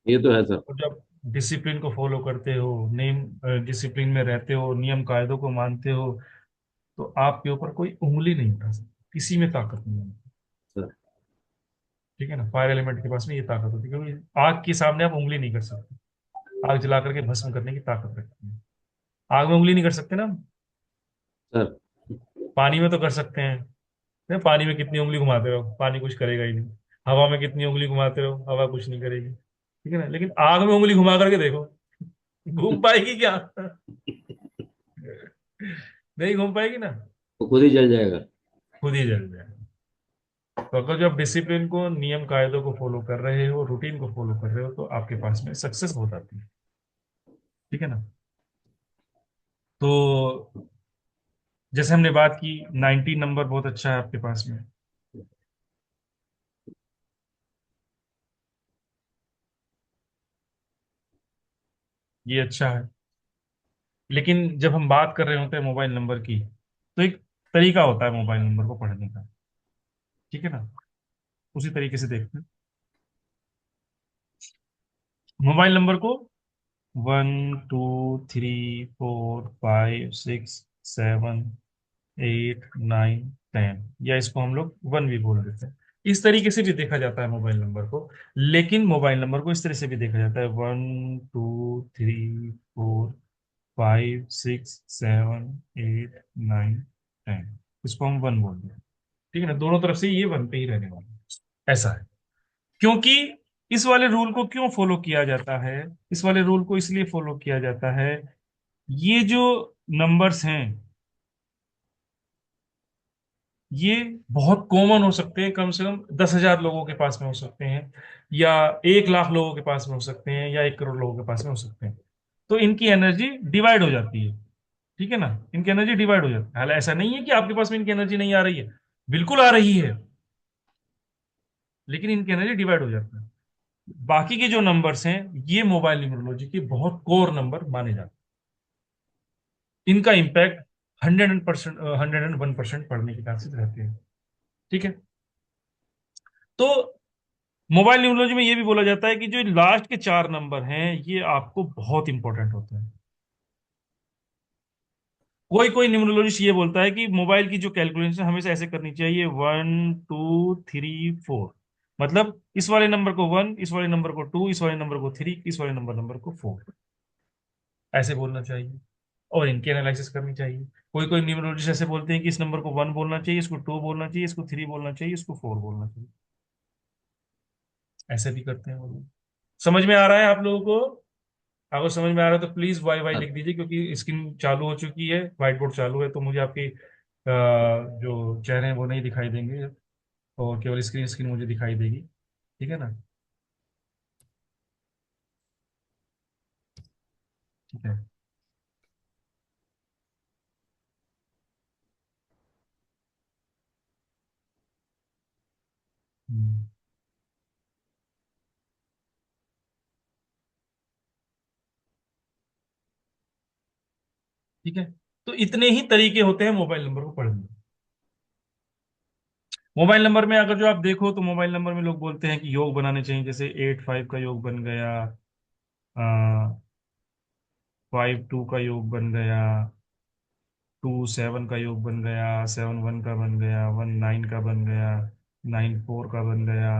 ये तो है सर। और जब डिसिप्लिन को फॉलो करते हो, नियम, डिसिप्लिन में रहते हो, नियम कायदों को मानते हो, तो आपके ऊपर कोई उंगली नहीं उठा सकता, किसी में ताकत नहीं है। सर ठीक है ना, फायर एलिमेंट के पास में ये ताकत होती है, क्योंकि आग के सामने आप उंगली नहीं कर सकते। आग जला करके भस्म करने की ताकत रखती है। आग में उंगली नहीं कर सकते ना हम। सर पानी में तो कर सकते हैं। नहीं, पानी में कितनी उंगली घुमाते रहो, पानी कुछ करेगा ही नहीं। हवा में कितनी उंगली घुमाते रहो, हवा कुछ नहीं करेगी। ठीक है ना, लेकिन आग में उंगली घुमा करके देखो, घूम पाएगी क्या? नहीं घूम पाएगी ना, तो खुद ही जल जाएगा। खुद ही जल जाएगा। तो अगर जो आप डिसिप्लिन को, नियम कायदों को फॉलो कर रहे हो, रूटीन को फॉलो कर रहे हो, तो आपके पास में सक्सेस हो जाती है। ठीक है ना। तो जैसे हमने बात की, 19 नंबर बहुत अच्छा है आपके पास में। ये अच्छा है। लेकिन जब हम बात कर रहे होते हैं मोबाइल नंबर की, तो एक तरीका होता है मोबाइल नंबर को पढ़ने का। ठीक है ना, उसी तरीके से देखते हैं। मोबाइल नंबर को 1 2 3 4 5 6 7 8 9 10, या इसको हम लोग 1 भी बोल देते हैं। इस तरीके से भी देखा जाता है मोबाइल नंबर को। लेकिन मोबाइल नंबर को इस तरह से भी देखा जाता है, 1 2 3 4 5 6 7 8 9 10, इसको हम 1 बोलते हैं। ठीक है ना, दोनों तरफ से ये 1 पे ही रहने वाला है। ऐसा है। क्योंकि इस वाले रूल को क्यों फॉलो किया जाता है? इस वाले रूल को इसलिए फॉलो किया जाता है, ये जो नंबर्स हैं ये बहुत कॉमन हो सकते हैं, कम से कम 10,000 लोगों के पास में हो सकते हैं, या 1 लाख लोगों के पास में हो सकते हैं, या 1 करोड़ लोगों के पास में हो सकते हैं। तो इनकी एनर्जी डिवाइड हो जाती है। ठीक है ना, इनकी एनर्जी डिवाइड हो जाती है। हालांकि ऐसा नहीं है कि आपके पास में इनकी एनर्जी नहीं आ रही है, बिल्कुल आ रही है, लेकिन इनकी एनर्जी डिवाइड हो जाती है। बाकी के जो नंबर्स हैं ये मोबाइल न्यूमरोलॉजी के बहुत कोर नंबर माने जाते हैं। इनका इम्पैक्ट 100% 101% पढ़ने के चांसेस रहते हैं। ठीक है। तो मोबाइल न्यूमरोलॉजी में ये भी बोला जाता है कि जो लास्ट के 4 नंबर हैं ये आपको बहुत इंपॉर्टेंट होते हैं। कोई कोई न्यूमरोलॉजिस्ट ये बोलता है कि मोबाइल की जो कैलकुलेशन हमेशा ऐसे करनी चाहिए, 1 2 3 4, मतलब इस वाले नंबर को 1, इस वाले नंबर को 2, इस वाले नंबर को 3, इस वाले नंबर को 4, ऐसे बोलना चाहिए और इनकी एनालिसिस करनी चाहिए। कोई कोई न्यूमरोलॉजिस्ट ऐसे बोलते हैं कि इस नंबर को 1 बोलना चाहिए, इसको 2 बोलना चाहिए, इसको 3 बोलना चाहिए, इसको 4 बोलना चाहिए। ऐसे भी करते हैं वो लोग। समझ में आ रहा है आप लोगों को? अगर समझ में आ रहा है तो प्लीज वाई वाई सर लिख दीजिए, क्योंकि स्क्रीन चालू हो चुकी है, व्हाइट बोर्ड चालू है, तो मुझे आपकी जो चेहरे हैं वो नहीं दिखाई देंगे, और केवल स्क्रीन स्क्रीन मुझे दिखाई देगी। ठीक है ना? ठीक है। हम्म, ठीक है। तो इतने ही तरीके होते हैं मोबाइल नंबर को पढ़ने के। मोबाइल नंबर में अगर जो आप देखो तो मोबाइल नंबर में लोग बोलते हैं कि योग बनाने चाहिए, जैसे 8 5 का योग बन गया, 5 2 का योग बन गया, 2 7 का योग बन गया, 7 1 का बन गया, 1 9 का बन गया, 9 4 का बन गया,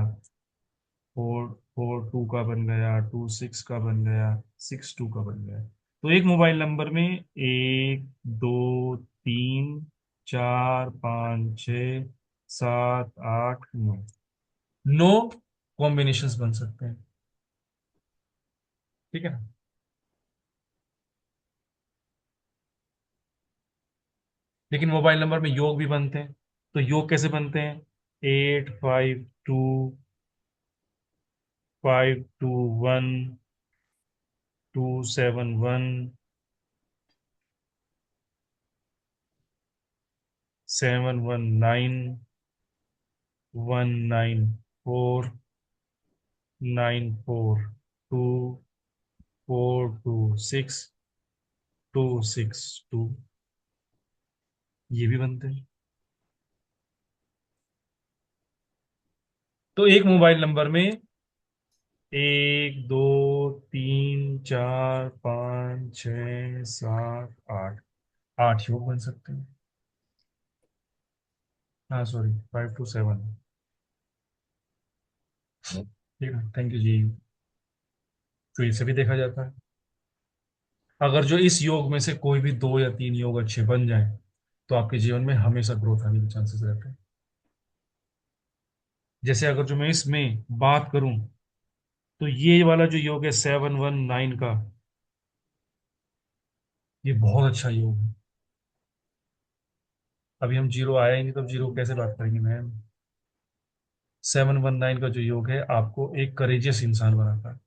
4 4 2 का बन गया, 2 6 का बन गया, 6 2 का बन गया। तो एक मोबाइल नंबर में 1 2 3 4 5 6 7 8 9, 9 कॉम्बिनेशंस बन सकते हैं। ठीक है ना? लेकिन मोबाइल नंबर में योग भी बनते हैं। तो योग कैसे बनते हैं? 8 5 2 5 2 1 2 7 1 7 1 9 1 9 4 9 4 2 4 2 6 2 6 2, ये भी बनते हैं। तो एक मोबाइल नंबर में 1 2 3 4 5 6 7 8, 8 योग बन सकते हैं। हाँ सॉरी, 5 to 7। ठीक है, थैंक यू जी। तो इसे भी देखा जाता है। अगर जो इस योग में से कोई भी 2 या 3 योग अच्छे बन जाएं तो आपके जीवन में हमेशा ग्रोथ आने के चांसेस रहते हैं। जैसे अगर जो मैं इसमें बात करूं तो ये वाला जो योग है 7 1 9 का, ये बहुत अच्छा योग है। अभी हम जीरो आया ही नहीं तो अब जीरो कैसे बात करेंगे मैम? 7 1 9 का जो योग है आपको एक करेजियस इंसान बनाता है।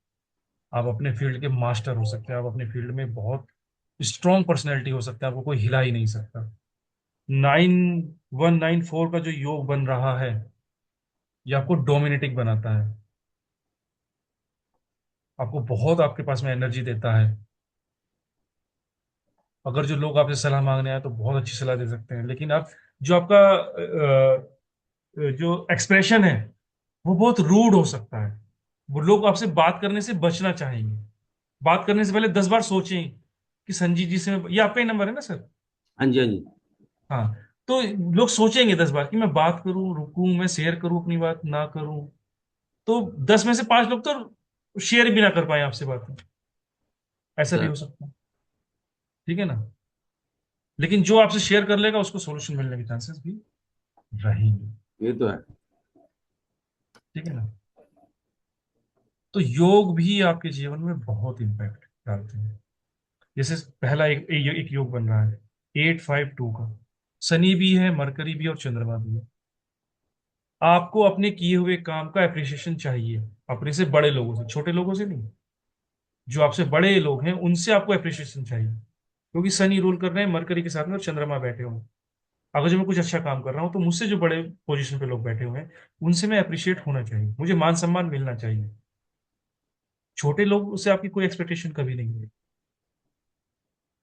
आप अपने फील्ड के मास्टर हो सकते हैं, आप अपने फील्ड में बहुत स्ट्रॉन्ग पर्सनैलिटी हो सकता है, आपको कोई हिला ही नहीं सकता। 9 1 9 4 का जो योग बन रहा है ये आपको डोमिनेटिक बनाता है, आपको बहुत आपके पास में एनर्जी देता है। अगर जो लोग आपसे सलाह मांगने आए तो बहुत अच्छी सलाह दे सकते हैं, लेकिन आप जो आपका जो एक्सप्रेशन है वो बहुत रूड हो सकता है। वो लोग आपसे बात करने से बचना चाहेंगे। बात करने से पहले 10 बार सोचें कि संजीत जी से ये आपका ही नंबर है ना सर? हाँ जी, हाँ जी। हाँ। तो लोग सोचेंगे 10 बार कि मैं बात करूं, रुकूं, मैं शेयर करूं अपनी बात, ना करूं। तो 10 में से 5 लोग तो शेयर भी ना कर पाए आपसे बात। ऐसा भी सर, हो सकता है। ठीक है ना? लेकिन जो आपसे शेयर कर लेगा उसको सोल्यूशन मिलने के चांसेस भी रहेंगे। ये तो है। ठीक है ना? तो योग भी आपके जीवन में बहुत इम्पैक्ट डालते हैं। जैसे पहला एक योग बन रहा है 852 का। शनि भी है, मरकरी भी है और चंद्रमा भी है। आपको अपने किए हुए काम का अप्रिसिएशन चाहिए, अपने से बड़े लोगों से, छोटे लोगों से नहीं। जो आपसे बड़े लोग हैं उनसे आपको अप्रिसिएशन चाहिए, क्योंकि शनि रूल कर रहे हैं मरकरी के साथ में और चंद्रमा बैठे हुए हैं। अगर जो मैं कुछ अच्छा काम कर रहा हूँ तो मुझसे जो बड़े पोजीशन पे लोग बैठे हुए हैं उनसे मैं अप्रिशिएट होना चाहिए, मुझे मान सम्मान मिलना चाहिए। छोटे लोग से आपकी कोई एक्सपेक्टेशन कभी नहीं है।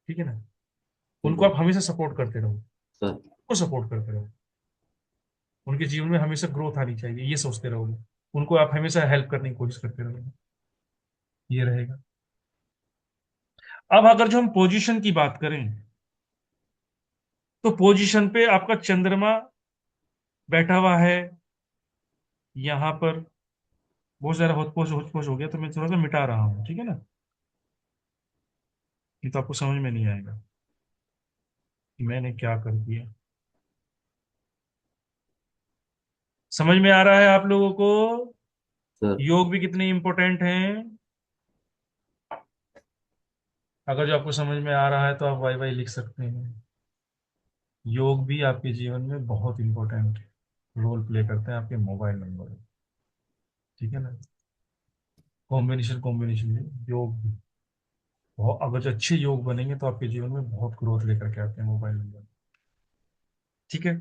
ठीक है ना? ठीक उनको है आप हमेशा सपोर्ट करते रहो, सर। उनको सपोर्ट करते रहो। उनके जीवन में हमेशा ग्रोथ आनी चाहिए, ये सोचते रहोगे। उनको आप हमेशा हेल्प करने की कोशिश करते रहोगे। ये रहेगा। अब अगर जो हम पोजीशन की बात करें, तो पोजीशन पे आपका चंद्रमा बैठा हुआ है यहां पर। बहुत ज्यादा होच पोच हो गया तो मैं थोड़ा सा मिटा रहा हूँ, ठीक है ना? ये तो आपको समझ में नहीं आएगा कि मैंने क्या कर दिया। समझ में आ रहा है आप लोगों को? सर, योग भी कितने इंपॉर्टेंट हैं। अगर जो आपको समझ में आ रहा है तो आप वाई वाई लिख सकते हैं। योग भी आपके जीवन में बहुत इंपॉर्टेंट रोल प्ले करते हैं, आपके मोबाइल नंबर में। ठीक है ना? कॉम्बिनेशन कॉम्बिनेशन में योग भी बहुत, अगर जो अच्छे योग बनेंगे तो आपके जीवन में बहुत ग्रोथ लेकर के आते हैं मोबाइल नंबर। ठीक है?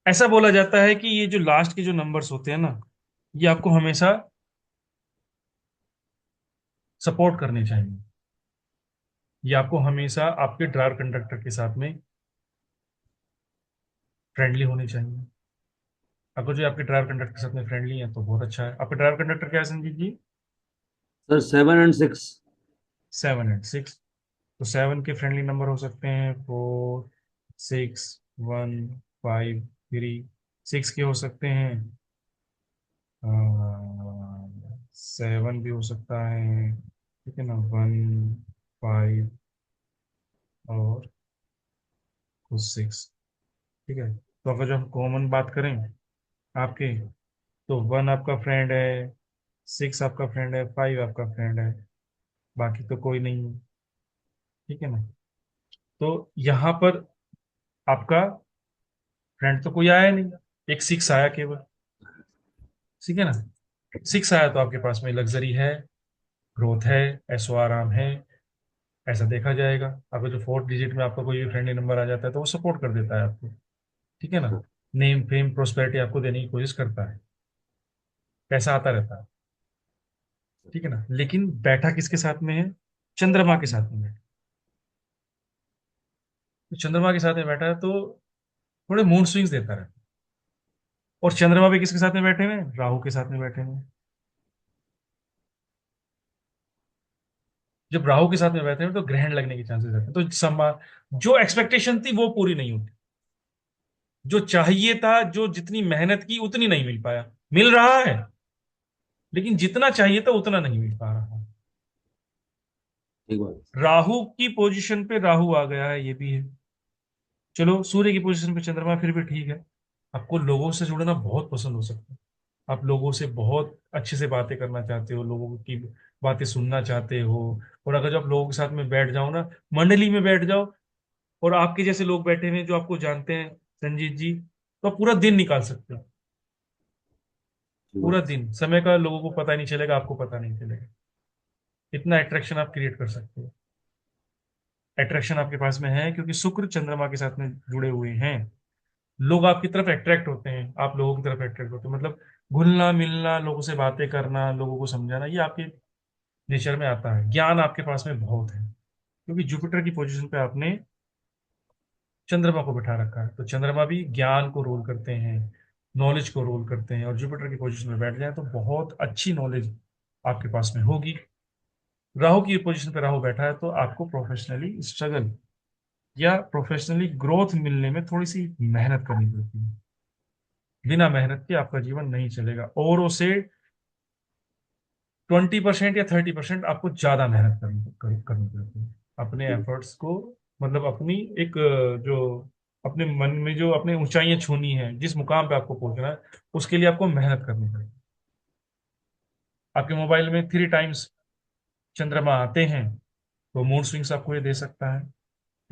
ऐसा बोला जाता है कि ये जो लास्ट के जो नंबर्स होते हैं ना, ये आपको हमेशा सपोर्ट करने चाहिए। ये आपको हमेशा आपके ड्राइवर कंडक्टर के साथ में फ्रेंडली होने चाहिए। अगर जो आपके ड्राइवर कंडक्टर के साथ में फ्रेंडली है तो बहुत अच्छा है। आपका ड्राइवर कंडक्टर क्या है संजीत जी? सर 7 और 6। 7 एंड 6। तो 7 के फ्रेंडली नंबर हो सकते हैं 4, 6, 1, 5, 3। 6 के हो सकते हैं 7 भी हो सकता है। ठीक है ना? 1, 5 और 6। ठीक है? तो अगर जो हम कॉमन बात करें आपके, तो 1 आपका फ्रेंड है, 6 आपका फ्रेंड है, 5 आपका फ्रेंड है, बाकी तो कोई नहीं है। ठीक है ना? तो यहाँ पर आपका फ्रेंड तो कोई आया नहीं, एक 6 आया केवल। ठीक है ना? 6 आया तो आपके पास में लग्जरी है, ग्रोथ है, ऐशो आराम है। ऐसा देखा जाएगा। अगर जो 4th डिजिट में आपका कोई भी फ्रेंडली नंबर आ जाता है तो वो सपोर्ट कर देता है आपको। ठीक है ना? नेम फेम प्रोस्पेरिटी आपको देने की कोशिश करता है, पैसा आता रहता है। ठीक है ना? लेकिन बैठा किसके साथ में है? चंद्रमा के साथ में है। तो चंद्रमा के साथ में बैठा है तो थोड़े मूड स्विंग्स देता रहता है। और चंद्रमा भी किसके साथ में बैठे हुए हैं? राहु के साथ में बैठे हुए हैं। जब राहु के साथ में बैठे हैं तो ग्रहण लगने के चांसेस रहते हैं, तो जो एक्सपेक्टेशन थी वो पूरी नहीं होती। जो चाहिए था, जो जितनी मेहनत की उतनी नहीं मिल पाया। मिल रहा है, लेकिन जितना चाहिए था उतना नहीं मिल पा रहा। ठीक बात। राहु की पोजीशन पे राहु आ गया है, ये भी है। चलो सूर्य की पोजीशन पे चंद्रमा, फिर भी ठीक है। आपको लोगों से जुड़ना बहुत पसंद हो सकता है। आप लोगों से बहुत अच्छे से बातें करना चाहते हो, लोगों की बातें सुनना चाहते हो। और अगर जब लोगों के साथ में बैठ जाओ ना, मंडली में बैठ जाओ, और आपके जैसे लोग बैठे हुए हैं जो आपको जानते हैं संजीत जी, तो आप पूरा दिन निकाल सकते हो। ठीक पूरा बात। दिन समय का लोगों को पता नहीं चलेगा, आपको पता नहीं चलेगा। इतना अट्रैक्शन आप क्रिएट कर सकते हो। अट्रैक्शन आपके पास में है, क्योंकि शुक्र चंद्रमा के साथ में जुड़े हुए हैं। लोग आपकी तरफ अट्रैक्ट होते हैं, आप लोगों की तरफ अट्रैक्ट होते हैं, मतलब घुलना मिलना, लोगों से बातें करना, लोगों को समझाना, ये आपके नेचर में आता है। ज्ञान आपके पास में बहुत है, क्योंकि जुपिटर की पोजीशन पे आपने चंद्रमा को बिठा रखा है। तो चंद्रमा भी ज्ञान को रोल करते हैं, नॉलेज को रोल करते हैं, और जुपिटर की पोजीशन में बैठ जाए तो बहुत अच्छी नॉलेज आपके पास में होगी। राहु की पोजीशन पे राहु बैठा है तो आपको प्रोफेशनली स्ट्रगल या प्रोफेशनली ग्रोथ मिलने में थोड़ी सी मेहनत करनी पड़ती है। बिना मेहनत के आपका जीवन नहीं चलेगा, और उसे 20% या 30% आपको ज्यादा मेहनत करनी पड़ती है अपने एफर्ट्स को, मतलब अपनी एक जो अपने मन में जो अपने ऊंचाइयां छूनी है, जिस मुकाम पे आपको पहुंचना है, उसके लिए आपको मेहनत करनी पड़ेगी। आपके मोबाइल में 3 टाइम्स चंद्रमा आते हैं तो मूड स्विंग्स आपको ये दे सकता है।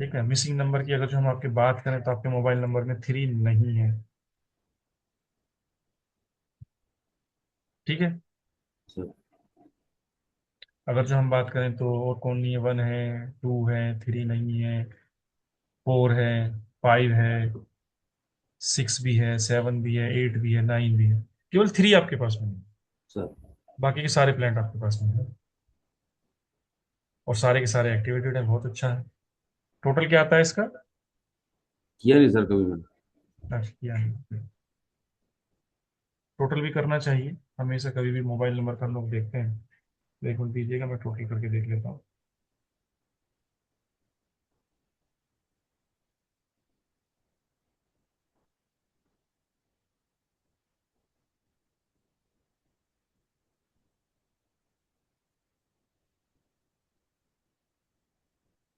ठीक है, मिसिंग नंबर की अगर जो हम आपकी बात करें तो आपके मोबाइल नंबर में 3 नहीं है। ठीक है, सर। अगर जो हम बात करें तो और कौन नहीं है, 1 है, 2 है, 3 नहीं है, 4 है, 5 है, 6 भी है, 7 भी है, 8 भी है, 9 भी है। केवल 3 आपके पास में है, सर बाकी के सारे प्लांट आपके पास में है, और सारे के सारे एक्टिवेटेड है, बहुत अच्छा है। टोटल क्या आता है इसका? किया नहीं सर कभी मैंने। अच्छा, किया है। टोटल भी करना चाहिए हमेशा, कभी भी मोबाइल नंबर का हम लोग देखते हैं। तो एक मिनट दीजिएगा, मैं टोटल करके देख लेता हूँ।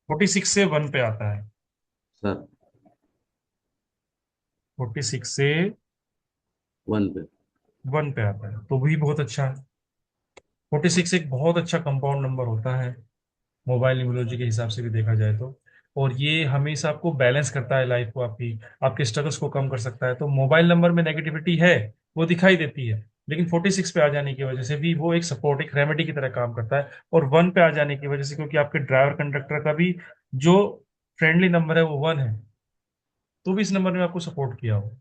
46 से 1 पे आता है। सर 46 से 1 पे। 1 पे आता है तो भी बहुत अच्छा है। 46 एक बहुत अच्छा कंपाउंड नंबर होता है मोबाइल न्यूमरोलॉजी के हिसाब से भी देखा जाए तो। और ये हमेशा आपको बैलेंस करता है लाइफ को, आपकी आपके स्ट्रगल्स को कम कर सकता है। तो मोबाइल नंबर में नेगेटिविटी है, वो दिखाई देती है, लेकिन 46 पे आ जाने की वजह से भी वो एक सपोर्ट, एक रेमेडी की तरह काम करता है। और 1 पे आ जाने की वजह से, क्योंकि आपके ड्राइवर कंडक्टर का भी जो फ्रेंडली नंबर है वो 1 है, तो भी इस नंबर ने आपको सपोर्ट किया हो।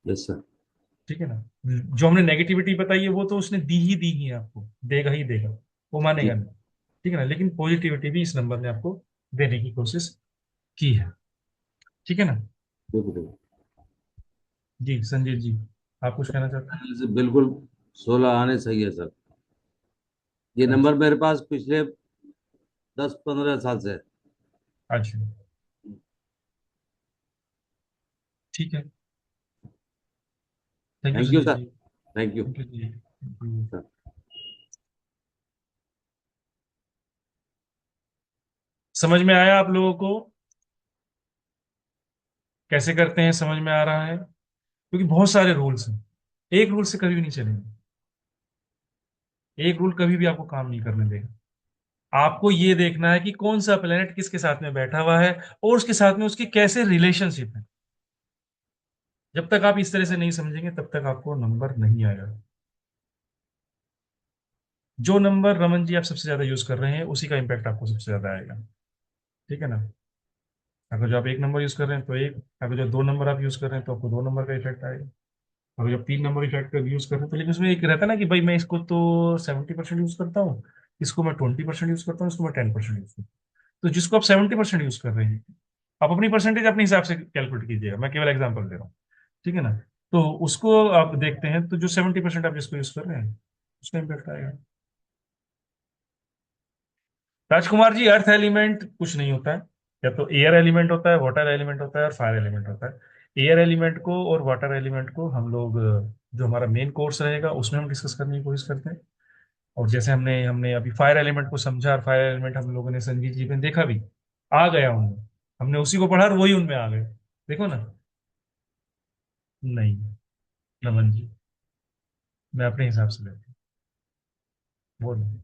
Yes sir. ठीक है ना। जो हमने नेगेटिविटी बताई है वो तो उसने दी ही है, आपको देगा ही देगा, वो मानेगा ठीक। नहीं। ठीक है ना, लेकिन पॉजिटिविटी भी इस नंबर ने आपको देने की कोशिश की है। ठीक है ना। बिल्कुल। जी संजीव जी, आप कुछ कहना चाहते बिल्कुल 16 आने सही है सर। ये हैं? नंबर अच्छा। मेरे पास पिछले 10-15 साल से है। अच्छा, ठीक है। Thank you thank you Sanjeev sir. जी। थैंक यू थैंक यू जी, थैंक यू। सर। समझ में आया आप लोगों को कैसे करते हैं? समझ में आ रहा है? क्योंकि बहुत सारे रूल्स हैं, एक रूल से कभी भी नहीं चलेंगे। एक रूल कभी भी आपको काम नहीं करने देगा। आपको ये देखना है कि कौन सा प्लेनेट किसके साथ में बैठा हुआ है, और उसके साथ में उसकी कैसे रिलेशनशिप है। जब तक आप इस तरह से नहीं समझेंगे तब तक आपको नंबर नहीं आएगा। जो नंबर रमन जी आप सबसे ज्यादा यूज कर रहे हैं उसी का इम्पैक्ट आपको सबसे ज्यादा आएगा। ठीक है ना। अगर जो आप 1 नंबर यूज कर रहे हैं तो एक, अगर जो 2 नंबर आप यूज कर रहे हैं तो आपको 2 नंबर का इफेक्ट आएगा। अगर जो 3 नंबर इफेक्ट का यूज कर रहे हैं तो, लेकिन उसमें एक रहता है ना कि भाई मैं इसको तो 70% यूज करता हूँ, इसको मैं 20% यूज करता हूँ, इसको मैं 10% यूज करता हूँ। तो जिसको आप 70% यूज कर रहे हैं, आप अपनी परसेंटेज अपने हिसाब से कैलकुलेट कीजिएगा, मैं केवल एग्जांपल दे रहा हूँ। ठीक है ना। तो उसको आप देखते हैं तो जो 70% आप जिसको यूज कर रहे हैं उसका इम्पैक्ट आएगा। राजकुमार जी, अर्थ एलिमेंट कुछ नहीं होता है, या तो एयर एलिमेंट होता है, वाटर एलिमेंट होता है, और फायर एलिमेंट होता है। एयर एलिमेंट को और वाटर एलिमेंट को हम लोग जो हमारा मेन कोर्स रहेगा उसमें हम डिस्कस करने की कोशिश करते हैं। और जैसे हमने हमने अभी फायर एलिमेंट को समझा, और फायर एलिमेंट हम लोगों ने संजीव जी में देखा भी, आ गया उनमें, हमने उसी को पढ़ा और वही उनमें आ गए। देखो ना। नहीं, नमन जी, मैं अपने हिसाब से लेता हूँ, वो नहीं।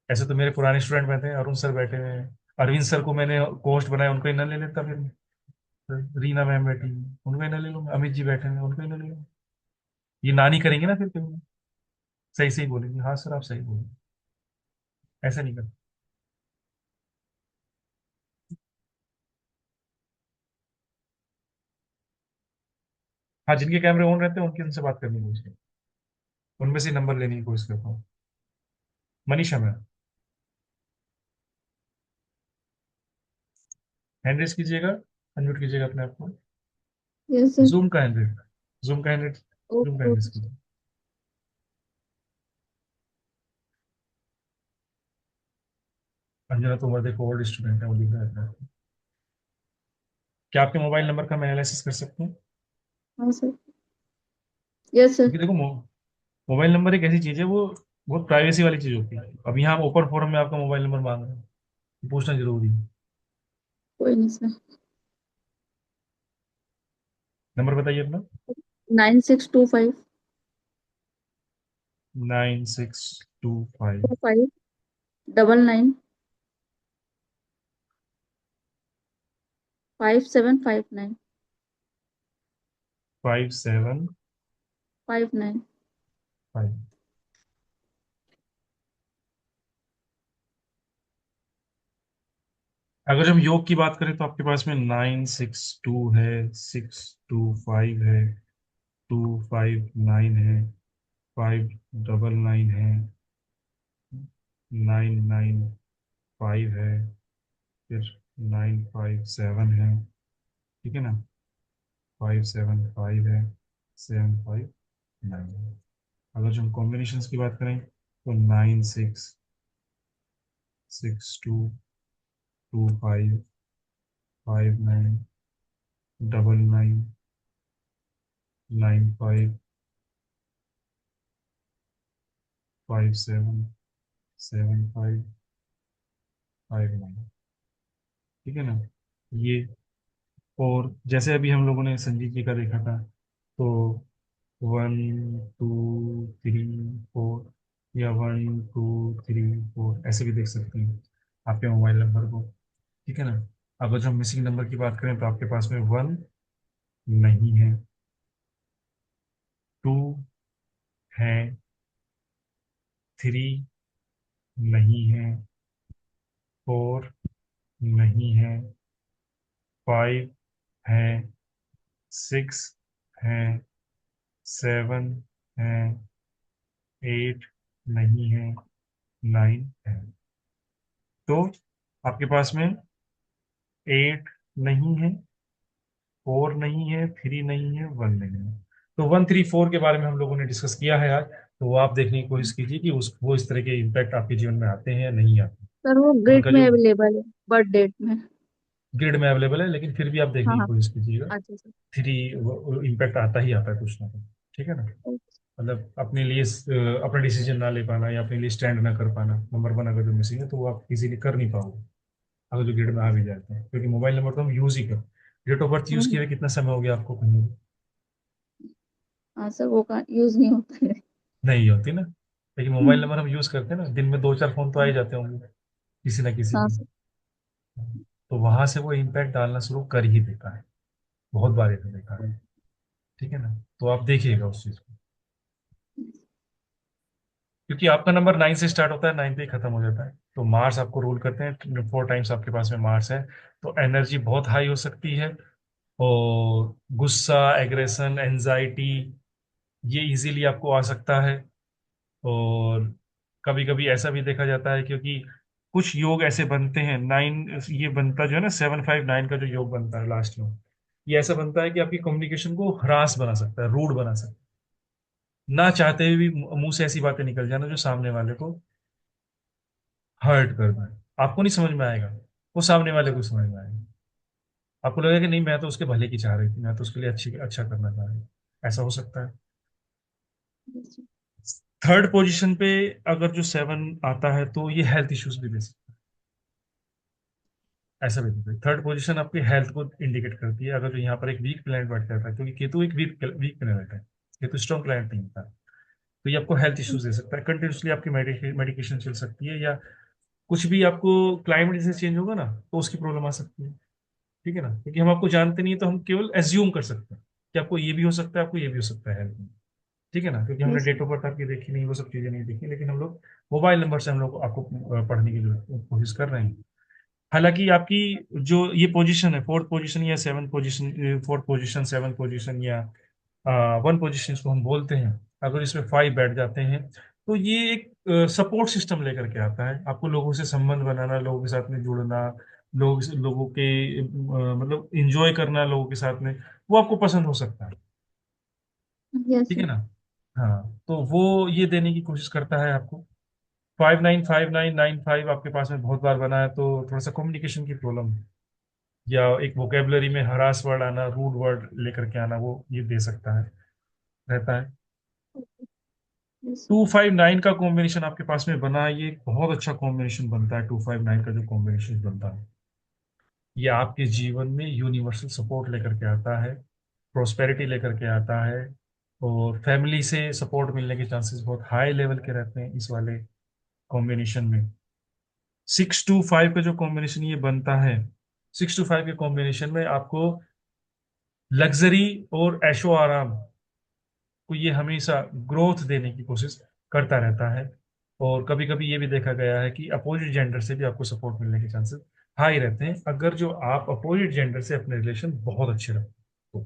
ऐसे तो मेरे पुराने स्टूडेंट बैठे हैं, अरुण सर बैठे हुए हैं, अरविंद सर को मैंने कोस्ट बनाया, उनको ही ना ले लेता फिर। रीना मैम बैठी हैं, उनको ही ना ले लूंगा, अमित जी बैठे हैं, उनको ही ना ले लूंगा। ये नानी करेंगे ना फिर कभी। सही सही बोलेंगे, हाँ सर आप सही बोलेंगे, ऐसा नहीं करते। हाँ, जिनके कैमरे ऑन रहते हैं उनकी उनसे बात करनी कोशिश करो, उनमें से नंबर लेने की कोशिश करता हूँ। मनीषा मैम, हैंड रेस कीजिएगा, अनम्यूट कीजिएगा अपने आप को। Yes sir. जूम का हैंड रेस, जूम का हैंड रेस, जूम का ओके हैंड रेस ओके। कीजिए। अंजना तोमर देखो ओल्ड स्टूडेंट है, वो लिख रहा है। क्या आपके मोबाइल नंबर का मैं एनालिसिस कर सकता हूँ? हाँ सर। Yes sir. क्योंकि देखो मोबाइल नंबर एक ऐसी चीज है, वो बहुत प्राइवेसी वाली चीज होती है। अब यहाँ हम ओपन फोरम में आपका मोबाइल नंबर मांग रहे हैं, पूछना जरूरी है। कोई नहीं सर। नंबर बताइए अपना। 9625 9625 25 99 5759 5759। 59। अगर हम योग की बात करें तो आपके पास में 962 है, 625 है, 259 है, 599 है, 995 है, फिर 957 है, ठीक है ना, 575 है, 759 है। अगर जो हम कॉम्बिनेशन की बात करें तो 96622559, 9995577559, ठीक है ना ये। और जैसे अभी हम लोगों ने संजीत जी का देखा था, तो 1 2 3 4, या 1 2 3 4 ऐसे भी देख सकते हैं आपके मोबाइल नंबर को, ठीक है ना। अगर जो हम मिसिंग नंबर की बात करें तो आपके पास में 1 नहीं है, 2 है, 3 नहीं है, 4 नहीं है, 5 है, 6 है, 7 है, 8 नहीं है, 9 है। तो आपके पास में 8 नहीं है, 4 नहीं है, 3 नहीं है, 1 नहीं है। तो 1 3 4 के बारे में हम लोगों ने डिस्कस किया है आज। तो वो आप देखने की कोशिश कीजिए कि उस वो इस तरह के इम्पैक्ट आपके जीवन में आते हैं या नहीं आते। सर वो और ग्रिड उनका में जो अवेलेबल है, बर्थ डेट में। ग्रिड में अवेलेबल है, लेकिन फिर भी आप देखने हाँ की हाँ। कोशिश कीजिएगा। अच्छा सर। थ्री इम्पैक्ट आता ही आता है कुछ ना कुछ, ठीक है ना। ओके। मतलब अपने लिए अपना डिसीजन ना ले पाना या अपने लिए स्टैंड ना कर पाना, नंबर 1 अगर जो मिसिंग है तो वो आप इजीली कर नहीं पाओगे अगर जो ग्रिड में आ भी जाते हैं, क्योंकि मोबाइल नंबर तो हम यूज ही कर। डेट ऑफ बर्थ यूज किए हुए कितना समय हो गया आपको कहीं? हाँ सर, वो का यूज नहीं होता है। नहीं होती ना, लेकिन मोबाइल हम्म, नंबर हम यूज करते हैं ना, दिन में 2 4 फोन तो आ ही जाते होंगे किसी ना किसी हाँ के। सर। तो वहां से वो इम्पैक्ट डालना शुरू कर ही देता है, बहुत बार ये तो देखा है, ठीक है ना। तो आप देखिएगा उस चीज को, क्योंकि आपका नंबर 9 से स्टार्ट होता है, 9 पे ही खत्म हो जाता है। तो मार्स आपको रूल करते हैं, 4 टाइम्स आपके पास में मार्स है। तो एनर्जी बहुत हाई हो सकती है, और गुस्सा, एग्रेशन, एंजाइटी, ये इजीली आपको आ सकता है। और कभी कभी ऐसा भी देखा जाता है, क्योंकि कुछ योग ऐसे बनते हैं, 9 ये बनता जो है ना, 7 5 9 का जो योग बनता है लास्ट में, ये ऐसा बनता है कि आपकी कम्युनिकेशन को हरास बना सकता है, रूड बना सकता है, ना चाहते हुए भी मुंह से ऐसी बातें निकल जाना जो सामने वाले को हर्ट करना है। आपको नहीं समझ में आएगा, वो सामने वाले को समझ में आएगा। आपको लगेगा कि नहीं, मैं तो उसके भले की चाह रही थी, मैं तो उसके लिए अच्छा करना चाह रही हूँ। ऐसा हो सकता है। थर्ड पोजीशन पे अगर जो 7 आता है तो ये हेल्थ इश्यूज भी दे सकता है। ऐसा भी होता है, थर्ड पोजीशन आपकी हेल्थ को इंडिकेट करती है। अगर जो यहाँ पर एक वीक प्लैनेट बैठ जाता है, क्योंकि केतु एक वीक वीक प्लैनेट है, केतु स्ट्रॉन्ग प्लैनेट नहीं होता, तो ये आपको हेल्थ इश्यूज दे सकता है। कंटिन्यूसली आपकी मेडिकेशन चल सकती है, या कुछ भी आपको क्लाइमेट जैसे चेंज होगा ना तो उसकी प्रॉब्लम आ सकती है, ठीक है ना। क्योंकि हम आपको जानते नहीं है, तो हम केवल एज्यूम कर सकते हैं कि आपको ये भी हो सकता है, आपको ये भी हो सकता है हेल्थ में, ठीक है ना। क्योंकि हमने यस। डेट ऑफ बर्थ आपकी देखी नहीं, वो सब चीजें नहीं देखी, लेकिन हम लोग मोबाइल नंबर से हम लोग आपको पढ़ने की कोशिश कर रहे हैं। हालांकि आपकी जो ये पोजीशन है, फोर्थ पोजीशन या seven position, fourth position, seven position, या वन पोजीशन इसको हम बोलते हैं। अगर इसमें 5 बैठ जाते हैं तो ये एक सपोर्ट सिस्टम लेकर के आता है। आपको लोगों से संबंध बनाना, लोगों के साथ में जुड़ना, लोगों के मतलब इंजॉय करना लोगों के साथ में, वो आपको पसंद हो सकता है। यस ठीक है सर। ना। हाँ, तो वो ये देने की कोशिश करता है आपको। 595995 आपके पास में बहुत बार बना है तो थोड़ा सा कम्युनिकेशन की प्रॉब्लम है, या एक वोकेबलरी में हरास वर्ड आना, रूड वर्ड लेकर के आना, वो ये दे सकता है, रहता है। Yes sir. 259 का कॉम्बिनेशन आपके पास में बना है, ये एक बहुत अच्छा कॉम्बिनेशन बनता है। 259 का जो कॉम्बिनेशन बनता है, ये आपके जीवन में यूनिवर्सल सपोर्ट लेकर के आता है, प्रोस्पेरिटी लेकर के आता है, और फैमिली से सपोर्ट मिलने के चांसेस बहुत हाई लेवल के रहते हैं इस वाले कॉम्बिनेशन में। 625 का जो कॉम्बिनेशन ये बनता है, 625 के कॉम्बिनेशन में आपको लग्जरी और ऐशो आराम को ये हमेशा ग्रोथ देने की कोशिश करता रहता है। और कभी कभी ये भी देखा गया है कि अपोजिट जेंडर से भी आपको सपोर्ट मिलने के चांसेस हाई रहते हैं, अगर जो आप अपोजिट जेंडर से अपने रिलेशन बहुत अच्छे रखते हो तो।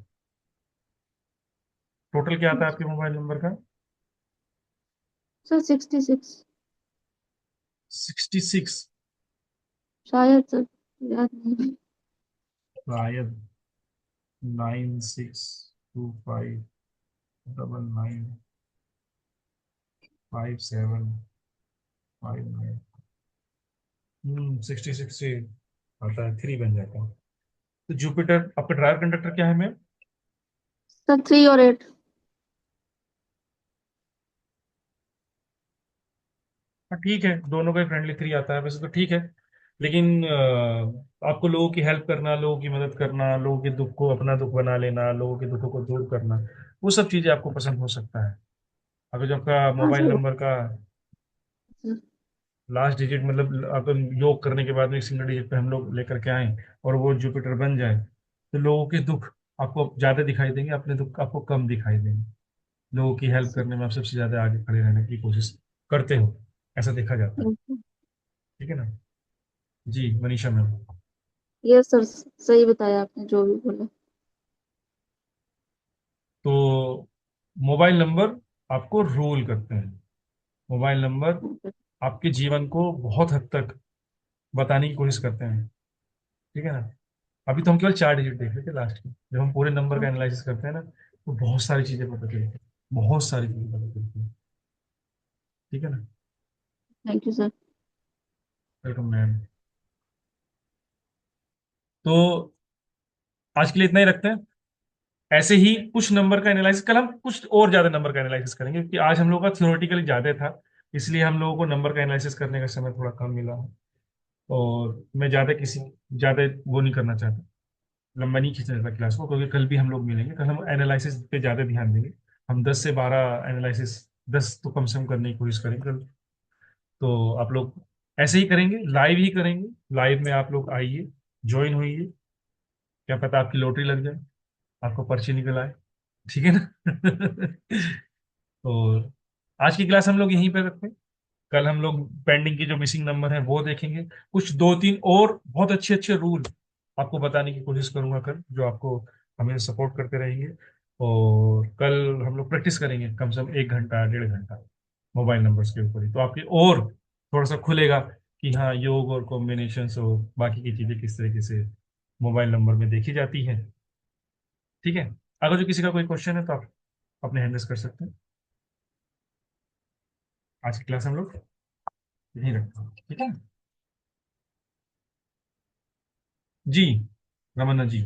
टोटल क्या आता है आपके मोबाइल नंबर का? सर 66। 66। शायद सर, याद नहीं। शायद 9625995759। 66 से आता है, 3 बन जाता है। तो जुपिटर आपका ड्राइवर कंडक्टर क्या है मैम? सर 3 और 8। हाँ ठीक है, दोनों का ही फ्रेंडली 3 आता है वैसे तो, ठीक है। लेकिन आपको लोगों की हेल्प करना, लोगों की मदद करना, लोगों के दुख को अपना दुख बना लेना, लोगों के दुखों को दूर करना, वो सब चीजें आपको पसंद हो सकता है। अगर जो आपका हाँ मोबाइल सर। नंबर का सर। लास्ट डिजिट, मतलब अपन योग करने के बाद में एक सिंगल डिजिट पे हम लोग लेकर के आए और वो जुपिटर बन जाए, तो लोगों के दुख आपको ज्यादा दिखाई देंगे, अपने दुख आपको कम दिखाई देंगे। लोगों की हेल्प करने में आप सबसे ज्यादा आगे खड़े रहने की कोशिश करते हो, ऐसा देखा जाता है। ठीक है ना। जी मनीषा मैम। यस सर, सही बताया आपने जो भी बोला। तो मोबाइल नंबर आपको रूल करते हैं। मोबाइल नंबर आपके जीवन को बहुत हद तक बताने की कोशिश करते हैं। ठीक है ना। अभी तो हम केवल 4 डिजिट देख रहे थे लास्ट में, जब हम पूरे नंबर का एनालिसिस करते हैं ना, तो बहुत सारी चीजें पता चलती हैं, बहुत सारी चीजें पता चलती हैं। ठीक है ना। Thank you sir. Welcome ma'am. तो आज के लिए इतना ही रखते हैं। ऐसे ही कुछ नंबर का एनालिसिस, कल हम कुछ और ज्यादा नंबर का एनालिसिस करेंगे, क्योंकि आज हम लोगों का थियोरेटिकली ज्यादा था, इसलिए हम लोगों को नंबर का एनालिसिस करने का समय थोड़ा कम मिला है। और मैं ज्यादा वो नहीं करना चाहता, लंबा नहीं खींचना चाहता क्लास को, क्योंकि कल भी हम लोग मिलेंगे, कल हम एनालिसिस पे ज्यादा ध्यान देंगे। हम 10 से 12 एनालिसिस, 10 तो कम से कम करने की कोशिश करेंगे कल। तो आप लोग ऐसे ही करेंगे, लाइव ही करेंगे। लाइव में आप लोग आइए, ज्वाइन होइए, क्या पता आपकी लॉटरी लग जाए, आपको पर्ची निकल आए। ठीक है ना। और आज की क्लास हम लोग यहीं पे रखते हैं। कल हम लोग पेंडिंग की जो मिसिंग नंबर है वो देखेंगे, कुछ 2-3 और बहुत अच्छे अच्छे रूल आपको बताने की कोशिश करूंगा कल, जो आपको हमें सपोर्ट करते रहेंगे। और कल हम लोग प्रैक्टिस करेंगे कम से कम 1 घंटा 1.5 घंटा मोबाइल नंबर्स के ऊपर ही, तो आपकी और थोड़ा सा खुलेगा कि हाँ, योग और कॉम्बिनेशंस और बाकी की चीजें किस तरीके से मोबाइल नंबर में देखी जाती हैं। ठीक है। अगर जो किसी का कोई क्वेश्चन है तो आप अपने हैंड रेस कर सकते हैं। आज की क्लास हम लोग यहीं रखते हैं, ठीक है। जी रमन्ना जी।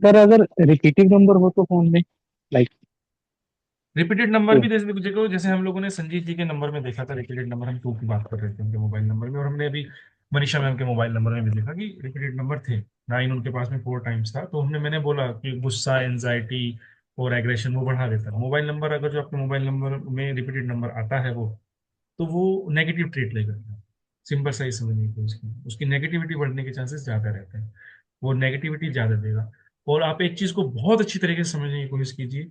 सर अगर रिपीटेड नंबर हो तो फोन में, लाइक। रिपीटेड नंबर भी देखो, जैसे हम लोगों ने संजीत जी के नंबर में देखा था रिपीटेड नंबर, हम 2 की बात कर रहे थे उनके मोबाइल नंबर में, और हमने अभी मनीषा मैम के मोबाइल नंबर में भी देखा कि रिपीटेड नंबर थे। 9 उनके पास में 4 टाइम्स था, तो मैंने बोला कि गुस्सा, एंजाइटी और एग्रेशन वो बढ़ा देता है मोबाइल नंबर। अगर जो आपके मोबाइल नंबर में रिपीटेड नंबर आता है वो, तो वो नेगेटिव ट्रीट लेगा। सिंपल सा ही समझने की कोशिश कीजिए, उसकी नेगेटिविटी बढ़ने के चांसेस ज्यादा रहते हैं, वो नेगेटिविटी ज्यादा देगा। और आप एक चीज को बहुत अच्छी तरीके से समझने की कोशिश कीजिए,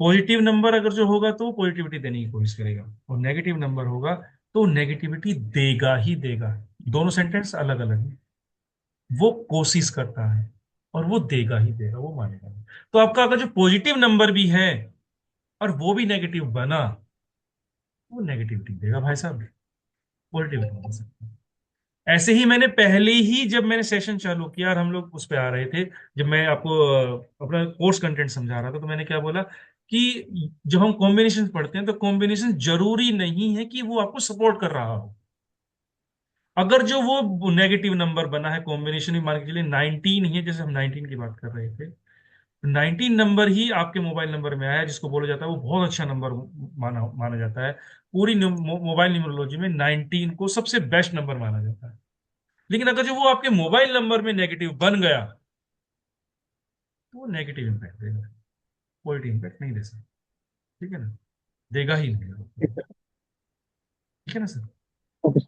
पॉजिटिव नंबर अगर जो होगा तो पॉजिटिविटी देने की कोशिश करेगा, और नेगेटिव नंबर होगा तो नेगेटिविटी देगा ही देगा। दोनों सेंटेंस अलग अलग है। वो कोशिश करता है और वो देगा ही देगा, वो मानेगा नहीं। तो आपका अगर जो पॉजिटिव नंबर भी है और वो भी नेगेटिव बना, वो नेगेटिविटी देगा भाई साहब, पॉजिटिविटी नहीं दे सकता। ऐसे ही मैंने पहले ही जब मैंने सेशन चालू किया और हम लोग उस पे आ रहे थे, जब मैं आपको अपना कोर्स कंटेंट समझा रहा था, तो मैंने क्या बोला कि जब हम कॉम्बिनेशन पढ़ते हैं तो कॉम्बिनेशन जरूरी नहीं है कि वो आपको सपोर्ट कर रहा हो। अगर जो वो नेगेटिव नंबर बना है कॉम्बिनेशन में, मान के चलिए 19 ही है, जैसे हम 19 की बात कर रहे थे, 19 नंबर ही आपके मोबाइल नंबर में आया, जिसको बोला जाता है वो बहुत अच्छा नंबर माना माना जाता है। पूरी मोबाइल न्यूमरोलॉजी में 19 को सबसे बेस्ट नंबर माना जाता है। लेकिन अगर जो वो आपके मोबाइल नंबर में नेगेटिव बन गया, तो वो नेगेटिव इम्पैक्ट देगा, पॉजिटिव इम्पैक्ट नहीं दे सकता। ठीक है ना, देगा ही नहीं। ठीक है। ठीक है ना सर। ओके।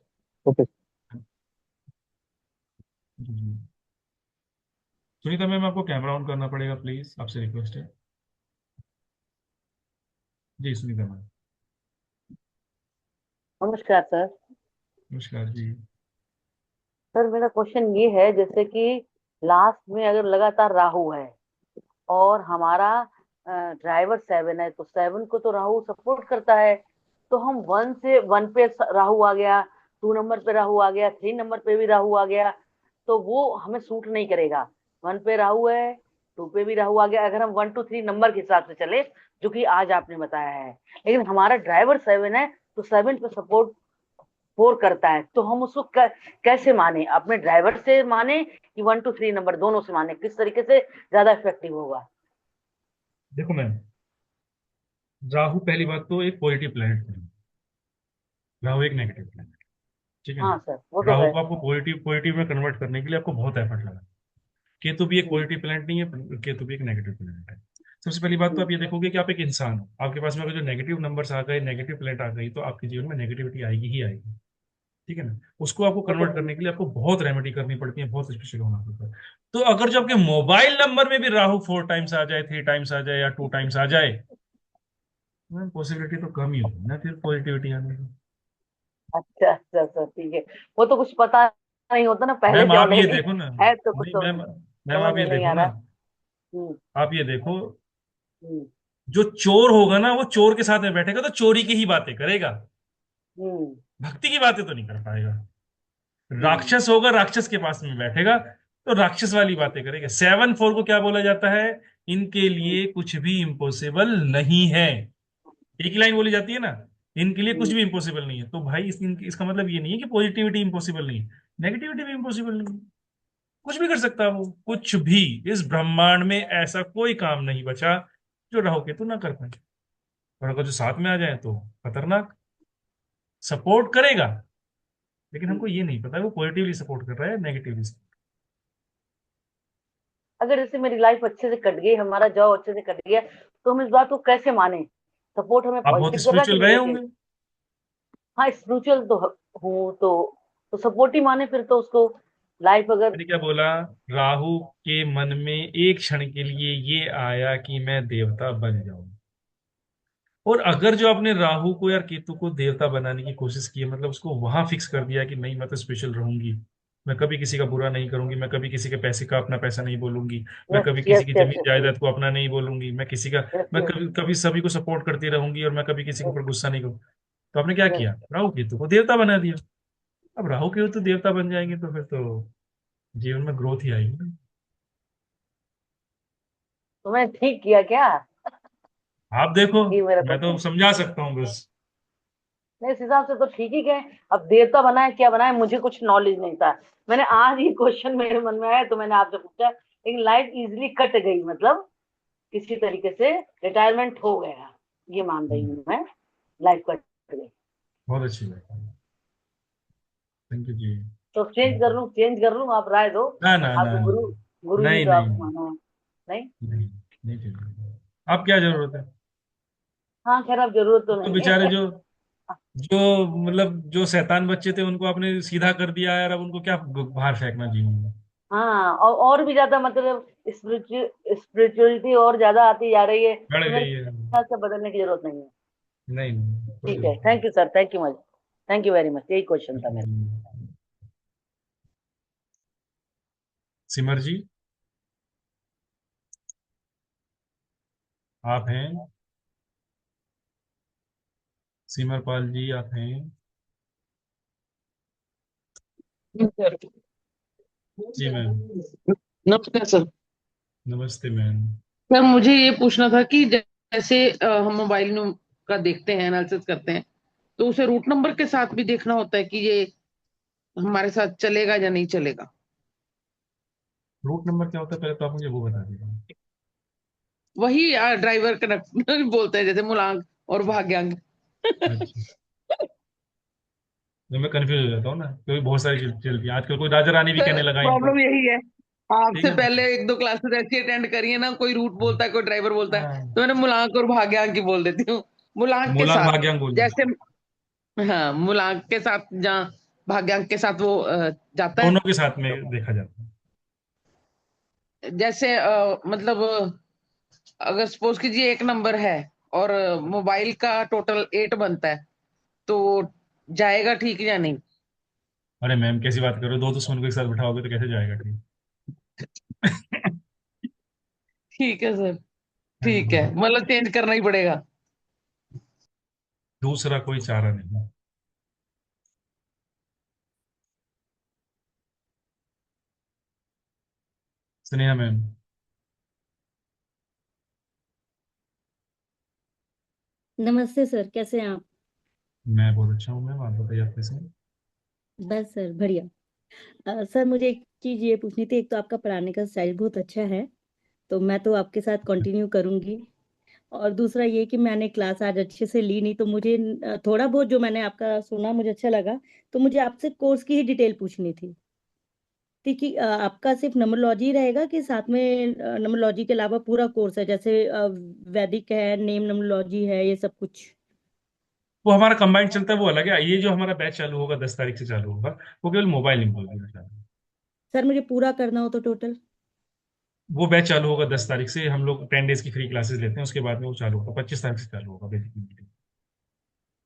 ओके। जी जी। सुनीता मैम, आपको कैमरा ऑन करना पड़ेगा प्लीज, आपसे रिक्वेस्ट है। जी सुनीता मैम। नमस्कार सर। नमस्कार जी। सर मेरा क्वेश्चन ये है, जैसे कि लास्ट में अगर लगातार राहु है और हमारा ड्राइवर 7 है, तो 7 को तो राहु सपोर्ट करता है, तो हम 1 पे राहु आ गया, 2 नंबर पे राहु आ गया, 3 नंबर पे भी राहु आ गया, तो वो हमें सूट नहीं करेगा। 1 पे राहु है, 2 पे भी राहु आ गया, अगर हम 1 2 3 नंबर के हिसाब से चले, जो कि आज आपने बताया है। लेकिन हमारा ड्राइवर 7 है, तो 7 पे सपोर्ट 4 करता है, तो हम उसको कैसे माने? अपने ड्राइवर से माने कि 1 2 3 नंबर दोनों से माने? किस तरीके से ज्यादा इफेक्टिव होगा? देखो मैम, राहु पहली बात तो एक पॉजिटिव प्लैनेट है, राहु एक नेगेटिव प्लैनेट। ठीक है हाँ ना। सर, वो तो राहु है। को आपको पॉजिटिव पॉजिटिव में कन्वर्ट करने के लिए आपको बहुत एफर्ट लगा। केतु भी एक हम्म, पॉजिटिव प्लैनेट नहीं है, केतु भी एक नेगेटिव प्लैनेट है। सबसे पहली बात तो हम्म, आप ये देखोगे कि आप एक इंसान हो, आपके पास में अगर जो नेगेटिव नंबर्स आ गए, नेगेटिव प्लैनेट आ गई, तो आपके जीवन में नेगेटिविटी आएगी ही आएगी। ठीक है ना। उसको आपको वो तो कन्वर्ट है। करने के लिए आपको बहुत रेमेडी करनी पड़ती है, बहुत स्पेशल होना पड़ता है। तो अगर जो आपके मोबाइल नंबर में भी राहु 4 टाइम्स आ जाए, 3 टाइम्स आ जाए या 2 टाइम्स आ जाए, पॉसिबिलिटी तो कम ही होगी ना फिर पॉजिटिविटी आने की। अच्छा अच्छा सर, ठीक है। वो तो कुछ पता नहीं होता ना पहले मैम से आप ये ऑलरेडी देखो ना, है, तो कुछ नहीं समझ मैम, मैम समझ आप में ये नहीं देखो आ ना, रहा। हम्म, आप ये देखो, हम्म, जो चोर होगा ना वो चोर के साथ में बैठेगा तो चोरी की ही बातें करेगा, हम्म, भक्ति की बातें तो नहीं कर पाएगा। हम्म, राक्षस होगा, राक्षस के पास में बैठेगा तो राक्षस वाली बातें करेगा। 7 4 को क्या बोला जाता है? इनके हम्म, लिए कुछ भी इम्पॉसिबल नहीं है। एक ही लाइन बोली जाती है ना, इनके लिए कुछ हम्म। भी इम्पॉसिबल नहीं है। तो भाई इसका मतलब ये नहीं है कि पॉजिटिविटी इम्पॉसिबल नहीं है, नेगेटिविटी भी इम्पॉसिबल नहीं है। कुछ भी कर सकता है वो, कुछ भी। इस ब्रह्मांड में ऐसा कोई काम नहीं बचा जो राहु केतु ना कर पाए। और अगर जो साथ में आ जाए तो खतरनाक। सपोर्ट करेगा, लेकिन हमको ये नहीं पता है वो पॉजिटिवली सपोर्ट कर रहा है, नेगेटिवली। अगर जैसे मेरी लाइफ अच्छे से कट गई, हमारा जॉब अच्छे से कट गया, तो हम इस बात को कैसे माने? सपोर्ट हमें आप बहुत पॉजिटिव कर रहा है कि स्पिरिचुअल रहे नेगेटिव? होंगे। हाँ, स्पिरिचुअल तो हूँ, तो सपोर्ट ही माने फिर तो उसको। लाइफ अगर मैंने क्या बोला? राहु के मन में एक क्षण के लिए ये आया कि मैं देवता बन जाऊं, और अगर जो आपने राहु को या केतु को देवता बनाने की कोशिश की है, मतलब उसको वहां फिक्स कर दिया कि नहीं मैं तो स्पेशल रहूंगी, मैं कभी किसी का बुरा नहीं करूंगी, मैं कभी किसी के पैसे का अपना पैसा नहीं बोलूंगी, मैं यस कभी किसी यस की यस जमीन यस जायदाद को अपना नहीं बोलूंगी, मैं किसी का, यस मैं यस कभी कभी सभी को सपोर्ट करती रहूंगी और मैं कभी किसी के ऊपर गुस्सा नहीं करूँ। तो आपने क्या यस। किया? राहु केतु को देवता बना दिया। अब राहु केतु देवता बन जाएंगे तो फिर तो जीवन में ग्रोथ ही आएगी। तो मैं ठीक किया क्या? आप देखो, ये मेरा मैं तो क्वेश्चन। समझा सकता हूँ बस। नहीं, इस हिसाब से तो ठीक ही गए। अब देवता बनाए क्या बनाए, मुझे कुछ नॉलेज नहीं था। मैंने आज ये क्वेश्चन मेरे मन में आया तो मैंने आपसे पूछा, लेकिन लाइफ इजीली कट गई, मतलब किसी तरीके से रिटायरमेंट हो गया, ये मान रही हूँ मैं। लाइफ कट गई। बहुत अच्छी बात है। थैंक यू जी। तो चेंज कर लूं, आप राय दो। ना ना ना, आपके गुरु गुरु जी नहीं तो नहीं आपको माना है। नहीं। नहीं, नहीं चाहिए। आप क्या जरूरत है? हाँ खैर, अब जरूरत तो तो नहीं बेचारे है। जो जो मतलब जो शैतान बच्चे थे उनको आपने सीधा कर दिया यार, अब उनको क्या बाहर फेंकना जीवन में। हाँ, और भी ज्यादा मतलब स्पिरिचुअलिटी और ज्यादा आती जा रही है, बढ़ तो मेरे गई है। ख्याल से बदलने की जरूरत नहीं है। नहीं नहीं, कोई ठीक है, जरूरत thank you sir, thank you much, thank you very much, यही क्वेश्चन था मेरा। नहीं। सिमर जी, आप हैं? सिमरपाल जी, आप हैं? सर। जी मैम। नमस्कार सर। नमस्ते मैम। सर मुझे ये पूछना था कि जैसे हम मोबाइल का देखते हैं, एनालिसिस करते हैं, तो उसे रूट नंबर के साथ भी देखना होता है कि ये हमारे साथ चलेगा या नहीं चलेगा। रूट नंबर क्या होता है, पहले तो आप मुझे वो बता दीजिए। वही ड्राइवर कनेक्ट बोलते हैं, जैसे मूलांक और भाग्यांक। अच्छा, तो मैं कंफ्यूज हो जाता हूँ ना, क्योंकि बहुत सारी चीज चलती है आजकल, कोई राजा रानी भी कहने सर लगा इनको। प्रॉब्लम यही है, ठीक आपसे है ना। पहले एक दो क्लासेस ऐसी अटेंड करी है ना, कोई रूट बोलता है कोई ड्राइवर बोलता है, हाँ, तो मैंने मूलांक और भाग्यांक ही बोल देती हूँ। मूलांक के मूलांक साथ, भाग्यांक बोल जैसे, दीजिए। हाँ मूलांक के साथ जहाँ भाग्यांक के साथ वो जाता है। दोनों के साथ में देखा जाता है। जैसे मतलब अगर सपोज कीजिए एक नंबर है और मोबाइल का टोटल 8 बनता है, तो जाएगा ठीक या नहीं। अरे मैम कैसी बात कर रहे हो, दो दुश्मन को एक साथ बिठाओगे तो कैसे जाएगा ठीक। ठीक है सर। हाँ ठीक जी। है, मतलब चेंज करना ही पड़ेगा। दूसरा कोई चारा नहीं। स्नेहा मैम। नमस्ते सर, कैसे हैं आप? मैं बहुत अच्छा हूँ मैम, आप बताइए आप कैसे हैं? बस सर बढ़िया। सर मुझे एक चीज़ ये पूछनी थी। एक तो आपका पढ़ाने का स्टाइल बहुत अच्छा है, तो मैं तो आपके साथ कंटिन्यू करूंगी। और दूसरा ये कि मैंने क्लास आज अच्छे से ली नहीं, तो मुझे थोड़ा बहुत जो मैंने आपका सुना मुझे अच्छा लगा। तो मुझे आपसे कोर्स की ही डिटेल पूछनी थी। ठीक है, आपका सिर्फ नमोलॉजी रहेगा कि साथ में नमोलॉजी के अलावा पूरा कोर्स है, जैसे वैदिक है, नेम नमोलॉजी है, ये सब कुछ? वो हमारा कंबाइंड चलता है, वो अलग है। ये जो हमारा बैच चालू होगा 10 तारीख से चालू होगा, वो केवल मोबाइल इंक्लूडिंग है। सर मुझे पूरा करना हो तो टोटल? वो बैच चालू होगा 10 तारीख से, हम लोग 10 डेज की फ्री क्लासेस लेते हैं, उसके बाद में वो चालू होगा 25 तारीख से चालू होगा बेसिकली।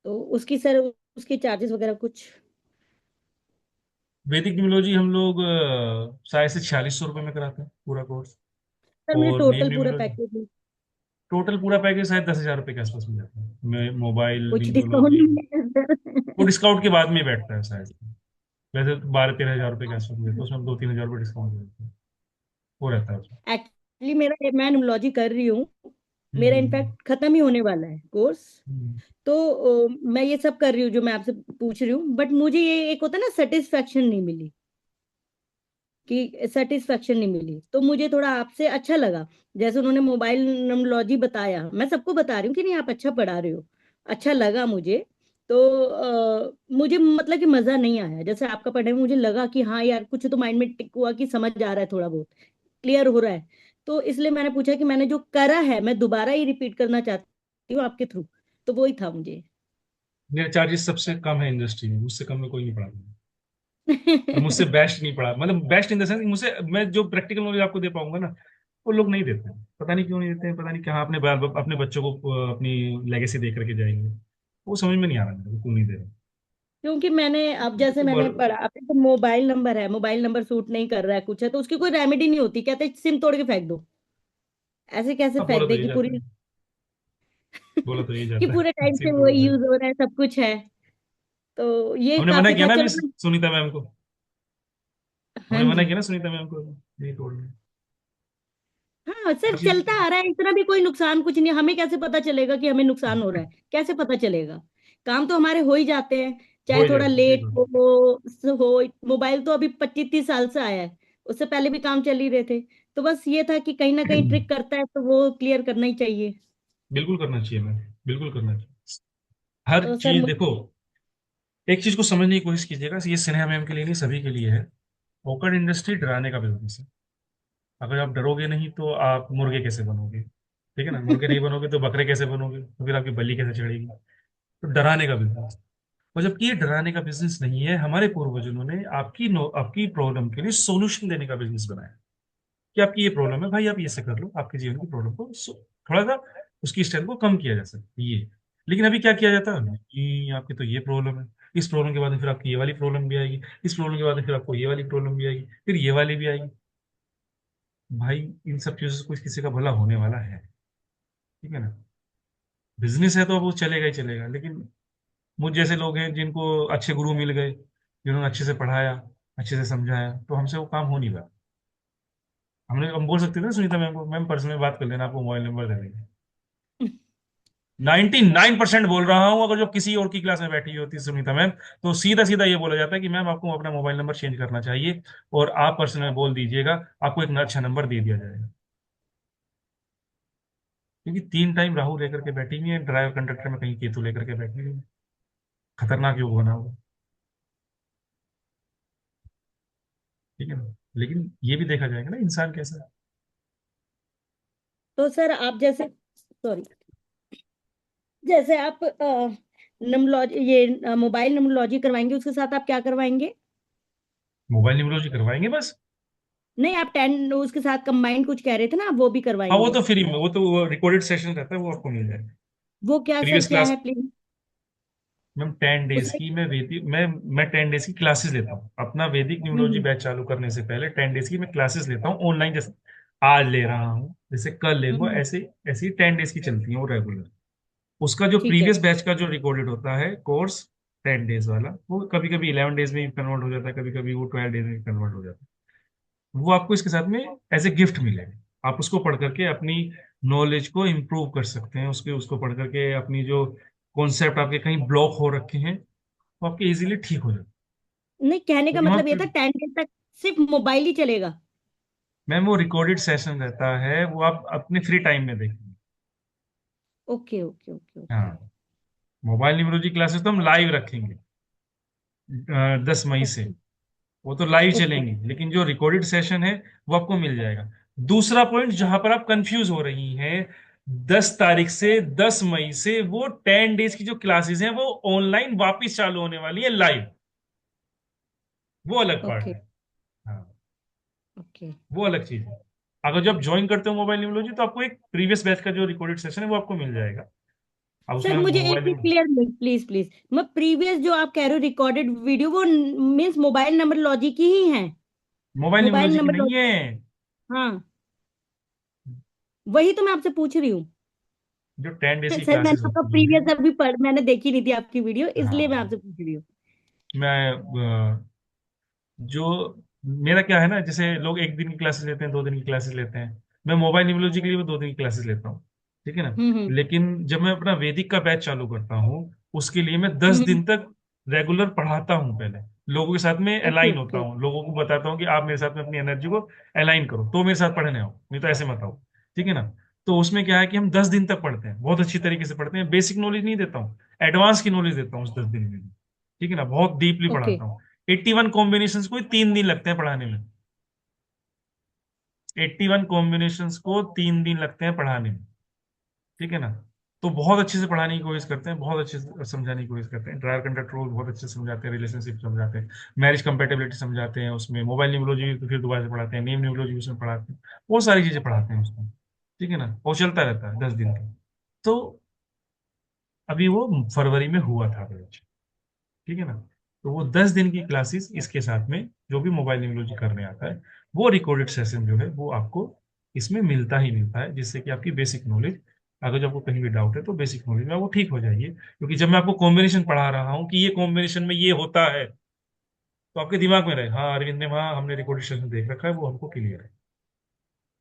तो उसकी सर, उसके चार्जेस वगैरह कुछ? वैदिक न्यूमरोलॉजी हम लोग शायद से 4600 रुपये में कराते हैं पूरा कोर्स। सर मुझे और नेम टोटल पूरा न्यूमरोलॉजी पैकेज में टोटल पूरा पैकेज शायद 10,000 रुपये के आसपास मिल जाता है। मैं मोबाइल कुछ डिस्काउंट न्यूमरोलॉजी, नहीं है वो सर? डिस्काउंट के बाद में ही बैठता है शायद। वैसे तो 12-13 हज़ार रुपये के आसपास मिलता है, तो उसमें 2-3 हज़ार रुपये डिस्काउंट मिलता है, वो रहता है उसमें। एक्चुअली मेरा, मैं न्यूमोलॉजी कर रही हूँ। मेरा हम्म। इनफैक्ट खत्म ही होने वाला है कोर्स। हम्म। तो मैं ये सब कर रही हूँ जो मैं आपसे पूछ रही हूँ, बट मुझे ये एक होता है ना, सेटिस्फेक्शन नहीं मिली, कि सेटिस्फेक्शन नहीं मिली। तो मुझे थोड़ा आपसे अच्छा लगा, जैसे उन्होंने मोबाइल नमोलॉजी बताया। मैं सबको बता रही हूँ कि नहीं आप अच्छा पढ़ा रहे हो, अच्छा लगा मुझे। तो मुझे मतलब कि मजा नहीं आया जैसे आपका पढ़ने में। मुझे लगा कि हाँ यार, कुछ तो माइंड में टिक हुआ कि समझ आ रहा है, थोड़ा बहुत क्लियर हो रहा है। तो इसलिए मैंने पूछा कि मैंने जो करा है मैं दोबारा ही रिपीट करना चाहती हूँ आपके थ्रू। तो वही था मुझे मेरा चार्जेस सबसे कम है इंडस्ट्री में, मुझसे कम में कोई नहीं पढ़ाता। और मुझसे बेस्ट नहीं पढ़ा, मतलब बेस्ट इन द सेंस, मुझसे मैं जो प्रैक्टिकल नॉलेज आपको दे पाऊंगा ना, वो लोग नहीं देते हैं। पता नहीं क्यों नहीं देते हैं, पता नहीं कहाँ अपने बच्चों को अपनी लेगेसी दे करके जाएंगे। वो समझ में नहीं आ रहा मेरे को, क्यों नहीं दे रहे। क्योंकि मैंने अब जैसे तो मैंने पढ़ा, अब तो मोबाइल नंबर है, मोबाइल नंबर सूट नहीं कर रहा है, कुछ है, तो उसकी कोई रेमेडी नहीं होती। कहते सिम तोड़ के फेंक दो। ऐसे कैसे अब बोला फेंक तो दे ये कि जाता पूरी है, बोला तो ये कि जाता पूरे है टाइम से सिम वो तोड़ दे। यूज हो रहा है, सब कुछ है। तो ये हमने मना काफी किया था। ना अभी चलो सुनीता मैम को, हाँ हमने मना जी। किया ना सुनीता मैम को, नहीं तोड़ना। हाँ सर, चीज चलता आ रहा है, इतना भी कोई नुकसान कुछ नहीं। हमें कैसे पता चलेगा कि हमें नुकसान हो रहा है? कैसे पता चलेगा? काम तो हमारे हो ही जाते हैं, हो चाहे ही थोड़ा जाता है, सही लेट बात हो। मोबाइल तो अभी 25-30 साल से आया है, उससे पहले भी काम चल ही रहे थे। तो बस ये था कि कहीं ना है। कहीं ट्रिक करता है, तो वो क्लियर करना ही चाहिए। बिल्कुल करना चाहिए मैम, बिल्कुल करना चाहिए। हर तो सर चीज देखो, एक चीज को समझने की कोशिश कीजिएगा, ये स्नेहा मैम के लिए नहीं, सभी के लिए है। पोकर इंडस्ट्री डराने का बिजनेस है। अगर आप डरोगे नहीं तो आप मुर्गे कैसे बनोगे? ठीक है ना, मुर्गे नहीं बनोगे तो बकरे कैसे बनोगे, तो फिर आपकी बलि कैसे चढ़ेगी? तो डराने का बिजनेस। और जबकि ये डराने का बिजनेस नहीं है, हमारे पूर्वजों ने आपकी प्रॉब्लम के लिए सोल्यूशन देने का बिजनेस बनाया। कि आपकी ये प्रॉब्लम है भाई, आप ये से कर लो, आपके जीवन की प्रॉब्लम को थोड़ा सा उसकी स्ट्रेंथ को कम किया जा सकता है ये। लेकिन अभी क्या किया जाता है, नहीं आपकी तो ये प्रॉब्लम है, इस प्रॉब्लम के बाद में फिर आपकी ये वाली प्रॉब्लम भी आएगी, इस प्रॉब्लम के बाद में फिर आपको ये वाली प्रॉब्लम भी आएगी, फिर ये वाली भी आएगी। भाई इन सब चीजों से कुछ किसी का भला होने वाला है, ठीक है ना। बिजनेस है तो वो चलेगा ही चलेगा, लेकिन मुझ जैसे लोग हैं जिनको अच्छे गुरु मिल गए, जिन्होंने अच्छे से पढ़ाया, अच्छे से समझाया, तो हमसे वो काम हो नहीं रहा। हम बोल सकते थे ना सुनीता मैम को, मैम पर्सनल बात कर लेना, आपको मोबाइल नंबर दे देंगे। 99% बोल रहा हूँ, अगर जो किसी और की क्लास में बैठी होती सुनीता मैम, तो सीधा सीधा ये बोला जाता है कि मैम आपको अपना मोबाइल नंबर चेंज करना चाहिए, और आप पर्सनल बोल दीजिएगा, आपको एक अच्छा नंबर दे दिया जाएगा। क्योंकि 3 टाइम राहु लेकर के बैठी हुई है, ड्राइवर कंडक्टर में कहीं केतु लेकर के बैठी हुई है। खतरनाक योग बना हुआ, ठीक है ना। लेकिन ये भी देखा जाएगा ना इंसान कैसा है। तो सर आप जैसे, सॉरी, जैसे आप नमोलॉजी, ये मोबाइल नमोलॉजी करवाएंगे, उसके साथ आप क्या करवाएंगे? मोबाइल न्यूरोलॉजी करवाएंगे बस। नहीं, आप 10 उसके साथ कंबाइंड कुछ कह रहे थे ना, आप वो भी हाँ वो करवाएंगे? तो फ्री में, वो तो रिकॉर्डेड सेशन रहता है, वो आपको मिल जाएगा। वो क्या सर, प्रीवियस क्या क्लास, है प्लीज? मैम 10 डेज उसमें की मैं वैदिक मैं 10 डेज की क्लासेस लेता हूँ। अपना वैदिक न्यूमरोलॉजी हम्म बैच चालू करने से पहले 10 डेज की मैं क्लासेस लेता हूँ ऑनलाइन, जैसे आज ले रहा हूँ, जैसे कल लेंगे, हम्म, ऐसे ऐसे ही 10 डेज की चलती है वो रेगुलर। उसका जो ठीक है। प्रीवियस बैच का जो रिकॉर्डेड होता है कोर्स 10 डेज वाला, वो कभी कभी 11 डेज में भी कन्वर्ट हो जाता है, कभी कभी वो 12 डेज में कन्वर्ट हो जाता है। वो आपको इसके साथ में एज ए गिफ्ट मिलेगा। आप उसको पढ़ करके अपनी नॉलेज को इम्प्रूव कर सकते हैं, उसके उसको पढ़ करके अपनी जो कॉन्सेप्ट आपके कहीं ब्लॉक हो रखे हैं, वो आपके इजीली ठीक हो जाते नहीं, कहने का हैं। वहाँ मतलब ये पे था 10 डेज तक सिर्फ मोबाइल ही चलेगा? मैम वो रिकॉर्डेड सेशन रहता है, वो आप अपने फ्री टाइम में देखेंगे। ओके ओके ओके ओके हाँ, मोबाइल न्यूमरोलॉजी क्लासेस तो हम लाइव रखेंगे 10 मई से, ओके वो तो लाइव ओके। चलेंगी, लेकिन जो रिकॉर्डेड सेशन है वो आपको मिल जाएगा। दूसरा पॉइंट जहां पर आप कंफ्यूज हो रही हैं, 10 तारीख से 10 मई से वो 10 डेज की जो क्लासेस हैं वो ऑनलाइन वापिस चालू होने वाली है लाइव, वो अलग पार्ट ओके है। हाँ, ओके। वो अलग चीज है। अगर जब ज्वाइन करते हो मोबाइल न्यूमरोलॉजी, तो आपको एक प्रीवियस बैच का जो रिकॉर्डेड सेशन है वो आपको मिल जाएगा। अब उसमें सर हम मुझे एक मोबाइल, चीज क्लियर, प्लीज प्लीज, मैं प्रीवियस जो आप कह रहे हो रिकॉर्डेड वीडियो, वो मीन्स मोबाइल नंबर लॉजी की ही है? मोबाइल मोबाइल न्यूमरोलॉजी की नंबर नहीं लॉजी, है। हाँ, वही तो मैं आपसे पूछ रही हूँ। जो 10 डेज की सर मैंने क्लासेस आपका होती प्रीवियस हैं। अभी पढ़, मैंने देखी नहीं थी आपकी वीडियो, इसलिए मैं हाँ, आपसे पूछ रही हूँ। मैं जो मेरा क्या है ना, जैसे लोग 1 दिन की क्लासेस लेते हैं, 2 दिन की क्लासेस लेते हैं, मैं मोबाइल न्यूमरोलॉजी के लिए भी 2 दिन की क्लासेस लेता हूँ, ठीक है ना। हम्म लेकिन जब मैं अपना वैदिक का बैच चालू करता हूँ, उसके लिए मैं 10 दिन हम्म। तक रेगुलर पढ़ाता हूँ। पहले लोगों के साथ में ओके अलाइन होता ओके। हूँ, लोगों को बताता हूँ कि आप मेरे साथ में अपनी एनर्जी को अलाइन करो तो मेरे साथ पढ़ने आओ, नहीं तो ऐसे मत आओ, ठीक है ना। तो उसमें क्या है कि हम 10 दिन तक पढ़ते हैं, बहुत अच्छी तरीके से पढ़ते हैं। बेसिक नॉलेज नहीं देता हूँ, एडवांस की नॉलेज देता हूँ उस 10 दिन में भी, ठीक है ना। बहुत डीपली ओके पढ़ाता हूँ। 81 कॉम्बिनेशन को 3 दिन लगते हैं पढ़ाने में। 81 कॉम्बिनेशन को 3 दिन लगते हैं पढ़ाने में, ठीक है ना। तो बहुत अच्छे से पढ़ाने की कोशिश करते हैं, बहुत अच्छे से समझाने की कोशिश करते हैं। ड्राइवर कंडक्टर को बहुत अच्छे से समझाते हैं, रिलेशनशिप समझाते हैं, मैरिज कंपेटेबिलिटी समझाते हैं, उसमें मोबाइल न्यूमरोलॉजी तो फिर दोबारा से पढ़ाते हैं, नेम न्यूमरोलॉजी उसमें पढ़ाते हैं, बहुत सारी चीजें पढ़ाते हैं उसमें, ठीक है ना। वो चलता रहता है 10 दिन का। तो अभी वो फरवरी में हुआ था बैच, ठीक है ना। तो वो 10 दिन की क्लासेस इसके साथ में जो भी मोबाइल न्यूमरोलॉजी करने आता है, वो रिकॉर्डेड सेशन जो है वो आपको इसमें मिलता ही मिलता है, जिससे कि आपकी बेसिक नॉलेज, अगर जब आपको कहीं भी डाउट है तो बेसिक नॉलेज में वो ठीक हो जाएगी। क्योंकि जब मैं आपको कॉम्बिनेशन पढ़ा रहा हूँ कि ये कॉम्बिनेशन में ये होता है, तो आपके दिमाग में रहे, हाँ अरविंद ने वहाँ हमने रिकॉर्डेड सेशन देख रखा है, वो हमको क्लियर है,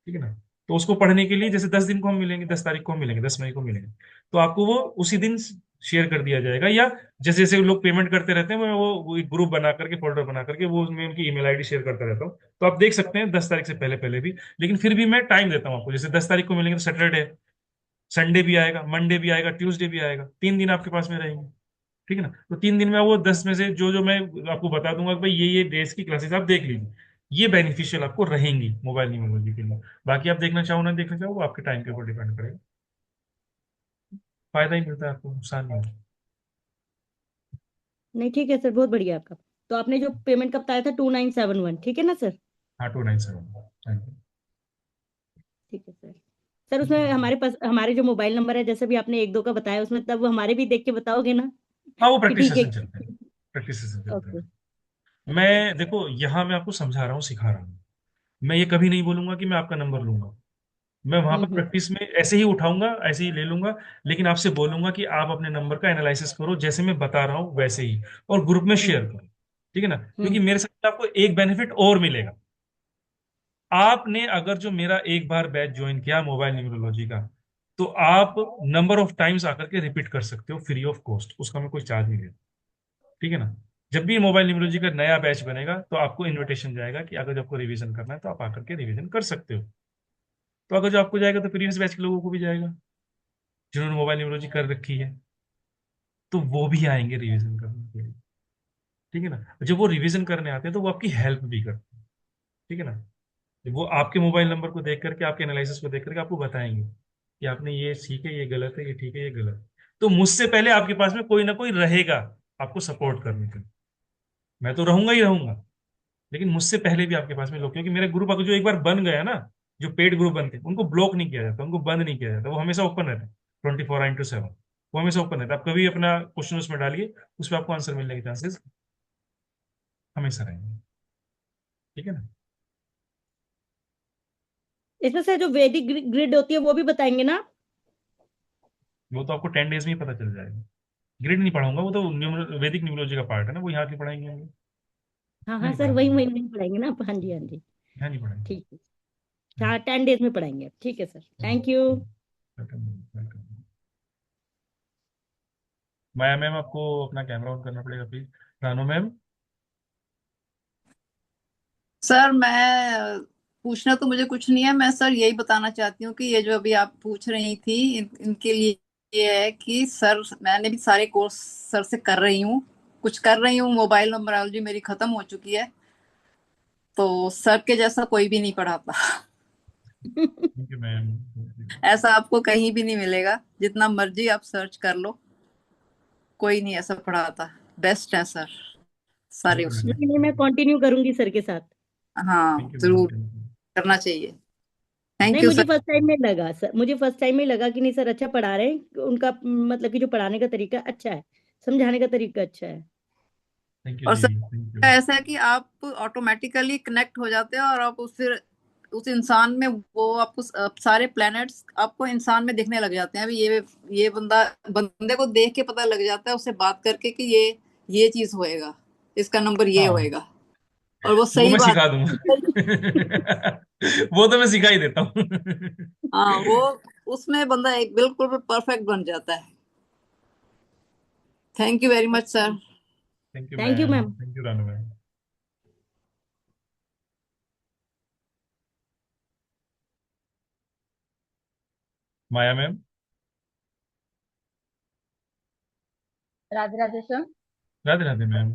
ठीक है ना। तो उसको पढ़ने के लिए जैसे 10 दिन को हम मिलेंगे, 10 तारीख को हम मिलेंगे, 10 मई को मिलेंगे, तो आपको वो उसी दिन शेयर कर दिया जाएगा। या जैसे जैसे लोग पेमेंट करते रहते हैं, मैं वो एक ग्रुप बना करके, फोल्डर बना करके, वो उसमें उनकी ईमेल आईडी शेयर करता रहता हूँ, तो आप देख सकते हैं 10 तारीख से पहले पहले भी। लेकिन फिर भी मैं टाइम देता हूँ आपको, जैसे 10 तारीख को मिलेंगे तो सैटरडे, संडे भी आएगा, मंडे भी आएगा, ट्यूसडे भी आएगा, 3 दिन आपके पास में रहेंगे, ठीक है ना। तो 3 दिन में वो 10 में से जो जो मैं आपको बता दूंगा कि भाई ये डेज की क्लासेस आप देख लीजिए, ये बेनिफिशियल आपको रहेंगी मोबाइल न्यूमरोलॉजी के लिए। बाकी आप देखना चाहो ना देखना चाहो, वो आपके टाइम के ऊपर डिपेंड करेगा। फायदा ही मिलता है आपको, नुकसान नहीं होता। नहीं, ठीक है सर, बहुत बढ़िया आपका। तो आपने जो पेमेंट का बताया था 2971, ठीक है ना सर? हाँ 297, थैंक यू। ठीक है सर। सर उसमें हमारे पास हमारे जो मोबाइल नंबर है, जैसे भी आपने एक दो का बताया, उसमें तब वो हमारे भी देख के बताओगे ना हाँ वो कि प्रैक्टिस ठीक है? सेशन चलते हैं, प्रैक्टिस सेशन चलते ओके हैं। ओके। मैं देखो यहाँ मैं आपको समझा रहा हूँ, सिखा रहा हूँ। मैं ये कभी नहीं बोलूंगा कि मैं आपका नंबर लूंगा। मैं वहां पर हम्म। प्रैक्टिस में ऐसे ही उठाऊंगा, ऐसे ही ले लूंगा, लेकिन आपसे बोलूंगा कि आप अपने नंबर का एनालिसिस करो जैसे मैं बता रहा हूँ वैसे ही, और ग्रुप में हम्म। शेयर करो। ठीक है ना, क्योंकि हम्म। मेरे साथ आपको एक बेनिफिट और मिलेगा। आपने अगर जो मेरा एक बार बैच ज्वाइन किया मोबाइल न्यूमरोलॉजी का, तो आप नंबर ऑफ टाइम्स आकर के रिपीट कर सकते हो फ्री ऑफ कॉस्ट, उसका मैं कोई चार्ज नहीं लेता। ठीक है ना। जब भी मोबाइल न्यूमरोलॉजी का नया बैच बनेगा तो आपको इनविटेशन जाएगा कि अगर आपको रिवीजन करना है तो आप आकर के रिवीजन कर सकते हो। तो अगर जो आपको जाएगा तो प्रीवियस बैच के लोगों को भी जाएगा जिन्होंने मोबाइल न्यूमरोलॉजी कर रखी है, तो वो भी आएंगे रिवीजन करने के लिए। ठीक है ना। जब वो रिवीजन करने आते हैं तो वो आपकी हेल्प भी करते हैं। ठीक है ना। वो आपके मोबाइल नंबर को देख करके, आपके एनालिसिस को देख करके आपको बताएंगे कि आपने ये ठीक है, ये गलत है, ये ठीक है, ये गलत है। तो मुझसे पहले आपके पास में कोई ना कोई रहेगा आपको सपोर्ट करने के लिए। मैं तो रहूंगा ही रहूंगा, लेकिन मुझसे पहले भी आपके पास में लोग, क्योंकि मेरे ग्रुप अगर जो एक बार बन गया ना, जो पेड ग्रुप बनते हैं उनको ब्लॉक नहीं किया जाता, उनको बंद नहीं किया जाता, वो हमेशा ओपन रहता है 24/7। वो हमेशा ओपन रहता है। आप कभी अपना क्वेश्चन उसमें डालिए, उस पर आपको आंसर मिलने के चांसेस हमेशा रहेंगे। ठीक है ना। इसमें से जो वैदिक ग्रिड होती है वो भी बताएंगे ना आप? वो तो आपको 10 डेज में ही पता चल जाएगा। ग्रिड नहीं पढ़ाऊंगा, वो तो वैदिक न्यूमरोलॉजी का पार्ट है ना, वो यहाँ की पढ़ाएंगे हम लोग। हाँ यहाँ हाँ नहीं सर, वही पढ़ाएंगे, वही वही पढ़ाएंगे ना आप? हाँ जी, हाँ जी। यहाँ नहीं पढ़ाएंगे। ठीक है, हाँ 10 डेज में पढ़ाएंगे। ठीक है sir, thank you. Welcome, welcome. Maya ma'am, आपको अपना कैमरा ऑन करना पड़ेगा प्लीज। रानो मैम। सर मैं पूछना तो मुझे कुछ नहीं है। मैं सर यही बताना चाहती हूँ कि ये जो अभी आप पूछ रही थी इनके लिए ये है कि सर मैंने भी सारे कोर्स सर से कर रही हूँ, कुछ कर रही हूँ। मोबाइल नंबरोलॉजी मेरी खत्म हो चुकी है, तो सर के जैसा कोई भी नहीं पढ़ाता। Thank you ma'am. ऐसा आपको कहीं भी नहीं मिलेगा, जितना मर्जी आप सर्च कर लो, कोई नहीं ऐसा पढ़ाता। बेस्ट है सर सारे थैंक यू उसमें। नहीं नहीं, मैम। मैं कंटिन्यू करूंगी सर के साथ। हाँ थैंक यू मैम। जरूर करना चाहिए। नहीं, थैंक यू मुझे सर। फर्स्ट टाइम में लगा सर, मुझे फर्स्ट टाइम में लगा कि नहीं सर अच्छा पढ़ा रहे हैं, उनका मतलब कि जो पढ़ाने का तरीका अच्छा है, समझाने का तरीका अच्छा है। थैंक यू और जी, सर थैंक यू। ऐसा है कि आप ऑटोमेटिकली कनेक्ट हो जाते हैं और आप उस फिर उस इंसान में वो आपको सारे प्लैनेट्स आपको इंसान में दिखने लग जाते हैं। अभी ये बंदे को देख के पता लग जाता है उससे बात करके कि ये चीज होएगा, इसका नंबर ये हाँ, होएगा। और वो वो सही मैं बात सिखा दूंगा। वो तो मैं सिखा ही देता हूँ। हाँ वो उसमें बंदा एक बिल्कुल परफेक्ट बन जाता है। Thank you very much sir. Thank you thank you ma'am, ma'am. Thank you Ranu ma'am. Maya ma'am. Radhe Radhe sir. Radhe Radhe ma'am.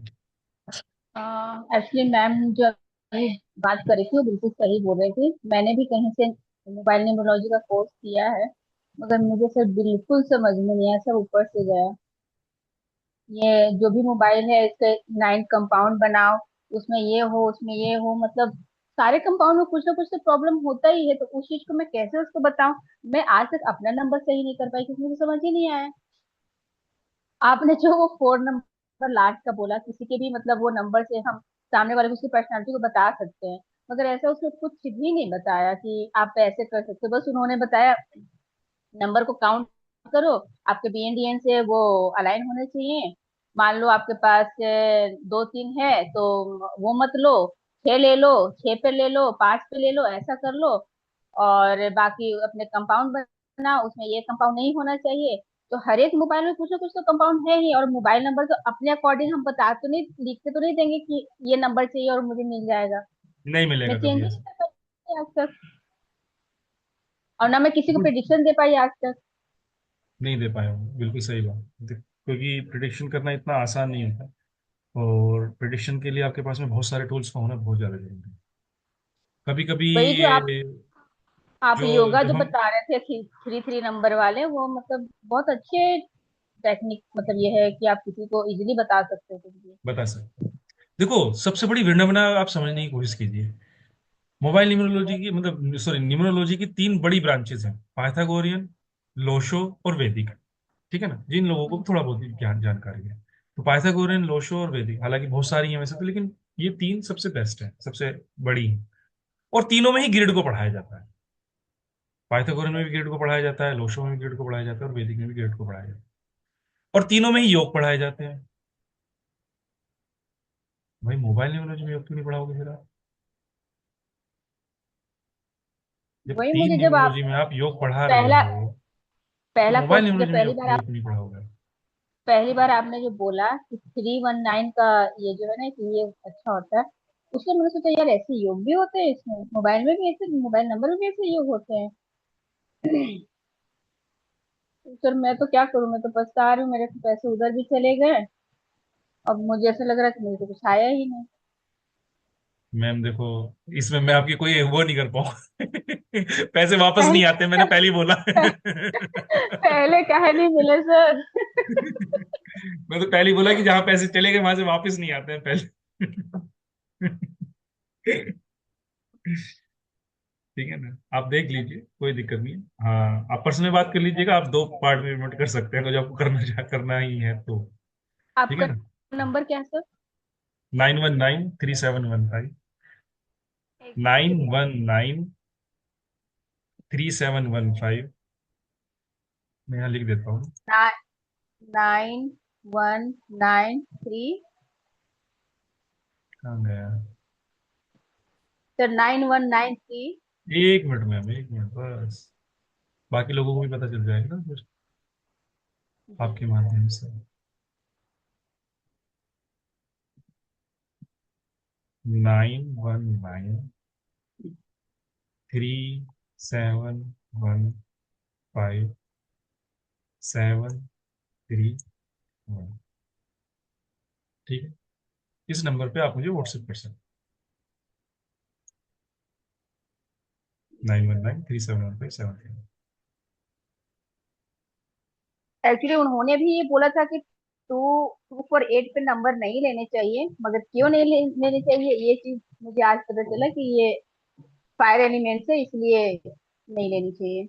Actually ma'am जो अभी बात कर रही थी वो बिल्कुल सही बोल रही थी। मैंने भी कहीं से मोबाइल न्यूमरोलॉजी का कोर्स किया है, मगर मुझे सर बिल्कुल समझ में नहीं आया, सब ऊपर से गया। ये जो भी मोबाइल है इसके 9 कंपाउंड बनाओ, उसमें ये हो उसमें ये हो, मतलब सारे कंपाउंड में कुछ ना कुछ तो प्रॉब्लम होता ही है, तो उस चीज को मैं कैसे उसको बताऊं। मैं आज तक अपना नंबर सही नहीं कर पाई क्योंकि मुझे समझ ही नहीं आया। आपने जो वो 4 नंबर लास्ट का बोला, किसी के भी मतलब वो नंबर से हम सामने वाले को उसकी पर्सनालिटी को बता सकते हैं, मगर ऐसा उसने कुछ भी नहीं बताया कि आप ऐसे कर सकते हो। बस उन्होंने बताया नंबर को काउंट करो, आपके BNDN से वो अलाइन होने चाहिए। मान लो आपके पास 2 3 है तो वो मत लो, 6 ले लो, 6 पे ले लो, 5 पे ले लो, ऐसा कर लो। और बाकी अपने कंपाउंड बनाओ, उसमें ये कंपाउंड नहीं होना चाहिए। तो हर एक मोबाइल में कुछ ना कुछ तो कंपाउंड है ही, और मोबाइल नंबर तो अपने अकॉर्डिंग हम बता तो नहीं, लिख के तो नहीं देंगे कि ये नंबर चाहिए और मुझे मिल जाएगा। नहीं मैं मिलेगा चेंज कभी ही नहीं ऐसा। कर पाई आज तक, और ना मैं किसी को बिल्कुल प्रिडिक्शन दे पाई आज तक। नहीं दे पाए हो, बिल्कुल सही बात। क्योंकि प्रिडिक्शन करना इतना आसान नहीं होता, और प्रिडिक्शन के लिए आपके पास में बहुत सारे टूल्स का होना बहुत ज़्यादा जरूरी है। कभी कभी वही जो आप जो योगा जब जो हम बता रहे थे 3 3 नंबर वाले, वो मतलब बहुत अच्छे टेक्निक, मतलब ये है कि आप किसी को इजीली बता सकते हो कुछ भी। बता सकते हैं। देखो, सबसे बड़ी विडंबना आप समझने की कोशिश कीजिए। मोबाइल न्यूमरोलॉजी की, मतलब सॉरी, न्यूमरोलॉजी की 3 बड़ी ब्रांचेस हैं: पाइथागोरियन, लोशो और वैदिक। ठीक है ना, जिन लोगों को हम्म। थोड़ा बहुत ही ज्ञान जानकारी है। तो पाइथागोरियन, लोशो और वैदिक, हालांकि बहुत सारी हैं वैसे तो, लेकिन ये 3 सबसे बेस्ट है, सबसे बड़ी है। और तीनों में ही ग्रिड को पढ़ाया जाता है। पाइथागोरस में भी ग्रिड को पढ़ाया जाता है, लोशो में भी ग्रिड को पढ़ाया जाता है, और वैदिक में भी ग्रिड को पढ़ाया जाता है। और तीनों में ही योग पढ़ाए जाते हैं। भाई मोबाइल न्यूमरोलॉजी में योग क्यों नहीं पढ़ाओगे फिर आप? जब वही तीन मुझे जब आप न्यूमरोलॉजी में आप योग पढ़ा रहे पहला हो तो पहला मोबाइल क्वेश्चन जब न्यूमरोलॉजी में योग योग क्यों नहीं पढ़ाओगे? पहली बार आपने जो बोला कि 319 का ये जो है ना कि ये अच्छा होता है, उसमें मैंने सोचा यार ऐसे योग भी होते हैं, इसमें मोबाइल में भी ऐसे मोबाइल नंबर में भी ऐसे योग होते हैं। तो सर मैं तो क्या करूं, मैं तो पछता रही हूँ, मेरे तो पैसे उधर भी चले गए। अब मुझे ऐसा लग रहा है कि मुझे तो कुछ आया ही नहीं। मैम देखो, इसमें मैं आपकी कोई वो नहीं कर पाऊंगा। पैसे वापस पहले नहीं आते, मैंने पहले ही बोला। पहले कहे नहीं मिले सर। मैं तो पहले ही बोला कि जहां पैसे चले गए वहां से वापस नहीं आते हैं पहले। ठीक है ना, आप देख लीजिए, कोई दिक्कत नहीं है। हाँ, आप पर्सनल बात कर लीजिएगा, आप 2 पार्ट में पेमेंट कर सकते हैं, तो जब आपको करना ही है तो। ठीक है आपका ना। नंबर क्या है सर? 91937115। एक मिनट नाइन रुकिए। One nine 3715। मैं यहाँ लिख देता हूँ। 9193 कहाँ गया? सर 9193। 1 मिनट मैम, 1 मिनट बस। बाकी लोगों को भी पता चल जाएगा ना फिर आपके माध्यम से। 9193715731। ठीक है, इस नंबर पे आप मुझे व्हाट्सएप कर सकते। 9193715731। एक्चुअली उन्होंने भी ये बोला था कि 2 2 4 8 पे नंबर नहीं लेने चाहिए, मगर क्यों नहीं लेने चाहिए ये चीज मुझे आज पता चला कि ये फायर एलिमेंट है, इसलिए नहीं लेनी चाहिए।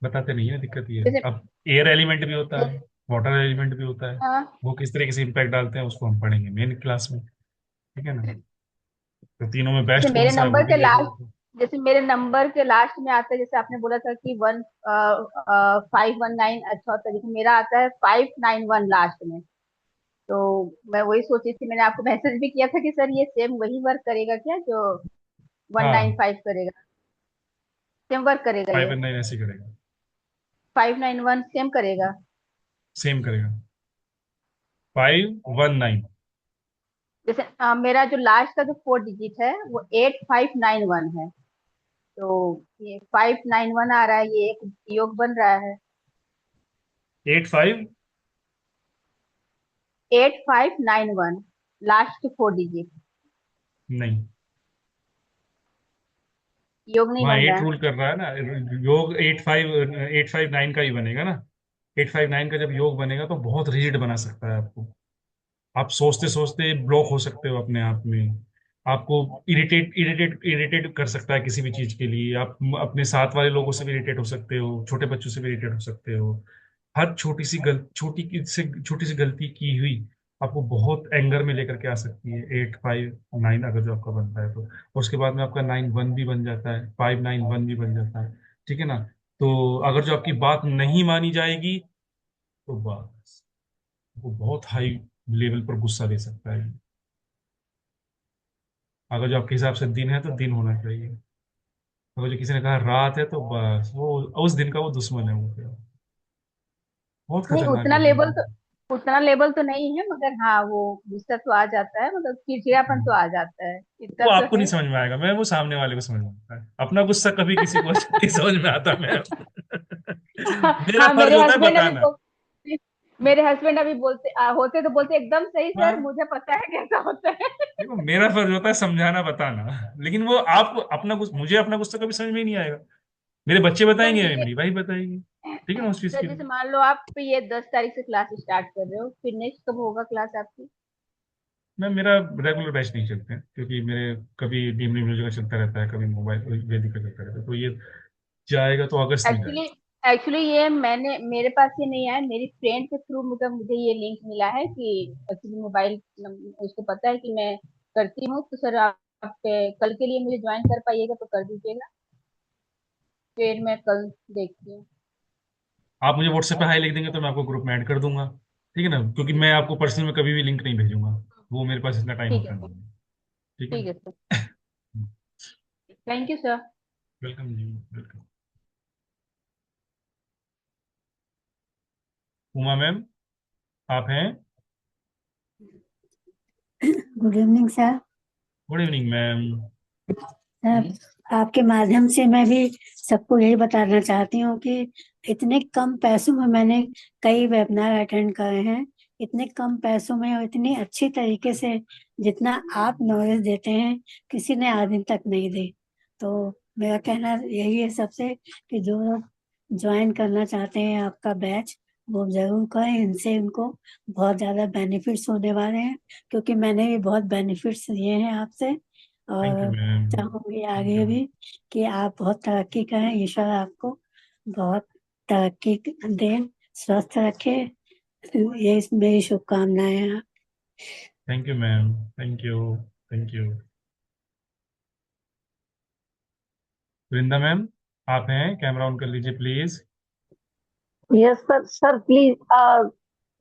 बताते नहीं है, दिक्कत ये है। जैसे अब एयर एलिमेंट भी होता है, वाटर एलिमेंट भी होता है। हाँ, वो किस तरीके से इम्पैक्ट डालते हैं उसको हम पढ़ेंगे मेन क्लास में। ठीक है ना। तो तीनों में जैसे बेस्ट कौन मेरे सा है वो नंबर भी के देख लास्ट लेते हैं। जैसे मेरे नंबर के लास्ट में आता है, जैसे आपने बोला था कि 519 अच्छा होता है, जैसे मेरा आता है 591 लास्ट में। तो मैं वही सोची थी, मैंने आपको मैसेज भी किया था कि सर ये सेम वही वर्क करेगा क्या जो वन नाइन हाँ, फाइव करेगा, सेम वर्क करेगा ये? 5 और 9 ऐसे ही करेगा। 591 सेम करेगा? सेम करेगा। 519। जैसे मेरा जो लास्ट का जो 4 डिजिट है वो 8591 है, तो ये 591 आ रहा है, ये एक योग बन रहा है। 85। 8591 लास्ट के 4 डिजिट नहीं, योग नहीं वहाँ बन रहा 8 है। रूल कर रहा है ना। योग 859 का ही बनेगा ना। 859 का जब योग बनेगा तो बहुत रिजिड बना सकता है आपको। आप सोचते सोचते ब्लॉक हो सकते हो अपने आप में। आपको इरिटेट कर सकता है किसी भी चीज के लिए। आप अपने साथ वाले लोगों से भी इरिटेट हो सकते हो, छोटे बच्चों से भी इरिटेट हो सकते हो। हर छोटी सी गलती की हुई आपको बहुत एंगर में लेकर के आ सकती है। 859 अगर जो आपका बनता है तो, और उसके बाद में आपका 91 भी बन जाता है, 591 भी बन जाता है। ठीक है ना। तो अगर जो आपकी बात नहीं मानी जाएगी तो बस वो बहुत हाई लेवल पर गुस्सा दे सकता है। अगर जो आपके हिसाब से दिन है तो दिन होना चाहिए। अगर जो किसी ने कहा रात है तो बस वो उस दिन का वो दुश्मन है वो फिर। बहुत नहीं खतरनाक है फिर वो। उतना लेवल तो नहीं है, मगर हाँ वो गुस्सा तो आ जाता है, मतलब चिड़चिड़ापन तो हम्म। आ जाता है, इतना वो तो आपको नहीं है। समझ में आएगा, मैं वो सामने वाले को समझ में आता है। अपना गुस्सा कभी किसी को नहीं समझ में आता। मैं मेरा हाँ फर्ज मेरे होता है हस्बैंड बताना। मेरे हस्बैंड अभी बोलते होते तो बोलते एकदम सही सर, हाँ, मुझे पता है कैसा होता है। देखो मेरा फर्ज होता है समझाना बताना, लेकिन वो आप अपना मुझे अपना गुस्सा कभी समझ में ही नहीं आएगा। मेरे बच्चे सर बताएंगे, ये मेरी वाइफ बताएगी। ठीक है ना, उस चीज सर के जैसे लिए। मान लो आप ये 10 तारीख से क्लास स्टार्ट कर रहे हो, फिर नेक्स्ट कब होगा क्लास आपकी? मैम मेरा रेगुलर बैच नहीं चलते हैं, क्योंकि मेरे कभी डीम म्यूजिक का चलता रहता है, कभी मोबाइल वेदिक का चलता रहता है, तो ये जाएगा तो अगस्त में एक्चुअली जाएगा। एक्चुअली ये मैंने मेरे पास ये नहीं आया, मेरी फ्रेंड के थ्रू मुझे ये लिंक मिला है कि एक्चुअली मोबाइल उसको पता है कि मैं करती हूँ, तो सर आप कल के लिए मुझे ज्वाइन कर पाइएगा तो कर दीजिएगा, फिर मैं कल देखती हूँ। आप मुझे व्हाट्सएप पे हाई लिख देंगे तो मैं आपको ग्रुप में ऐड कर दूंगा, ठीक है ना, क्योंकि मैं आपको पर्सनल में कभी भी लिंक नहीं भेजूंगा, वो मेरे पास इतना टाइम ठीक है होता नहीं सर। है। ठीक ठीक है। है sir. Thank you sir. Welcome जी, वेलकम। उमा मैम, आप हैं? Good evening sir. Good evening ma'am. Sir आपके माध्यम से मैं भी सबको यही बताना चाहती हूँ कि इतने कम पैसों में मैंने कई वेबिनार अटेंड करे हैं, इतने कम पैसों में और इतनी अच्छी तरीके से जितना आप नॉलेज देते हैं किसी ने आज दिन तक नहीं दी। तो मेरा कहना यही है सबसे कि जो लोग ज्वाइन करना चाहते हैं आपका बैच वो जरूर करें, इनसे उनको बहुत ज्यादा बेनिफिट्स होने वाले हैं, क्योंकि मैंने भी बहुत बेनिफिट्स लिए हैं आपसे। थैंक यू और मैम। चाहूंगी थैंक आगे यू। भी कि आप बहुत तरक्की करें, ईश्वर आपको बहुत तरक्की दे, स्वस्थ रखे, ये मेरी शुभकामनाएं हैं। Thank you ma'am. Thank you. Thank you. Vrinda ma'am, आप हैं? कैमरा ऑन कर लीजिए please. Yes sir. Sir please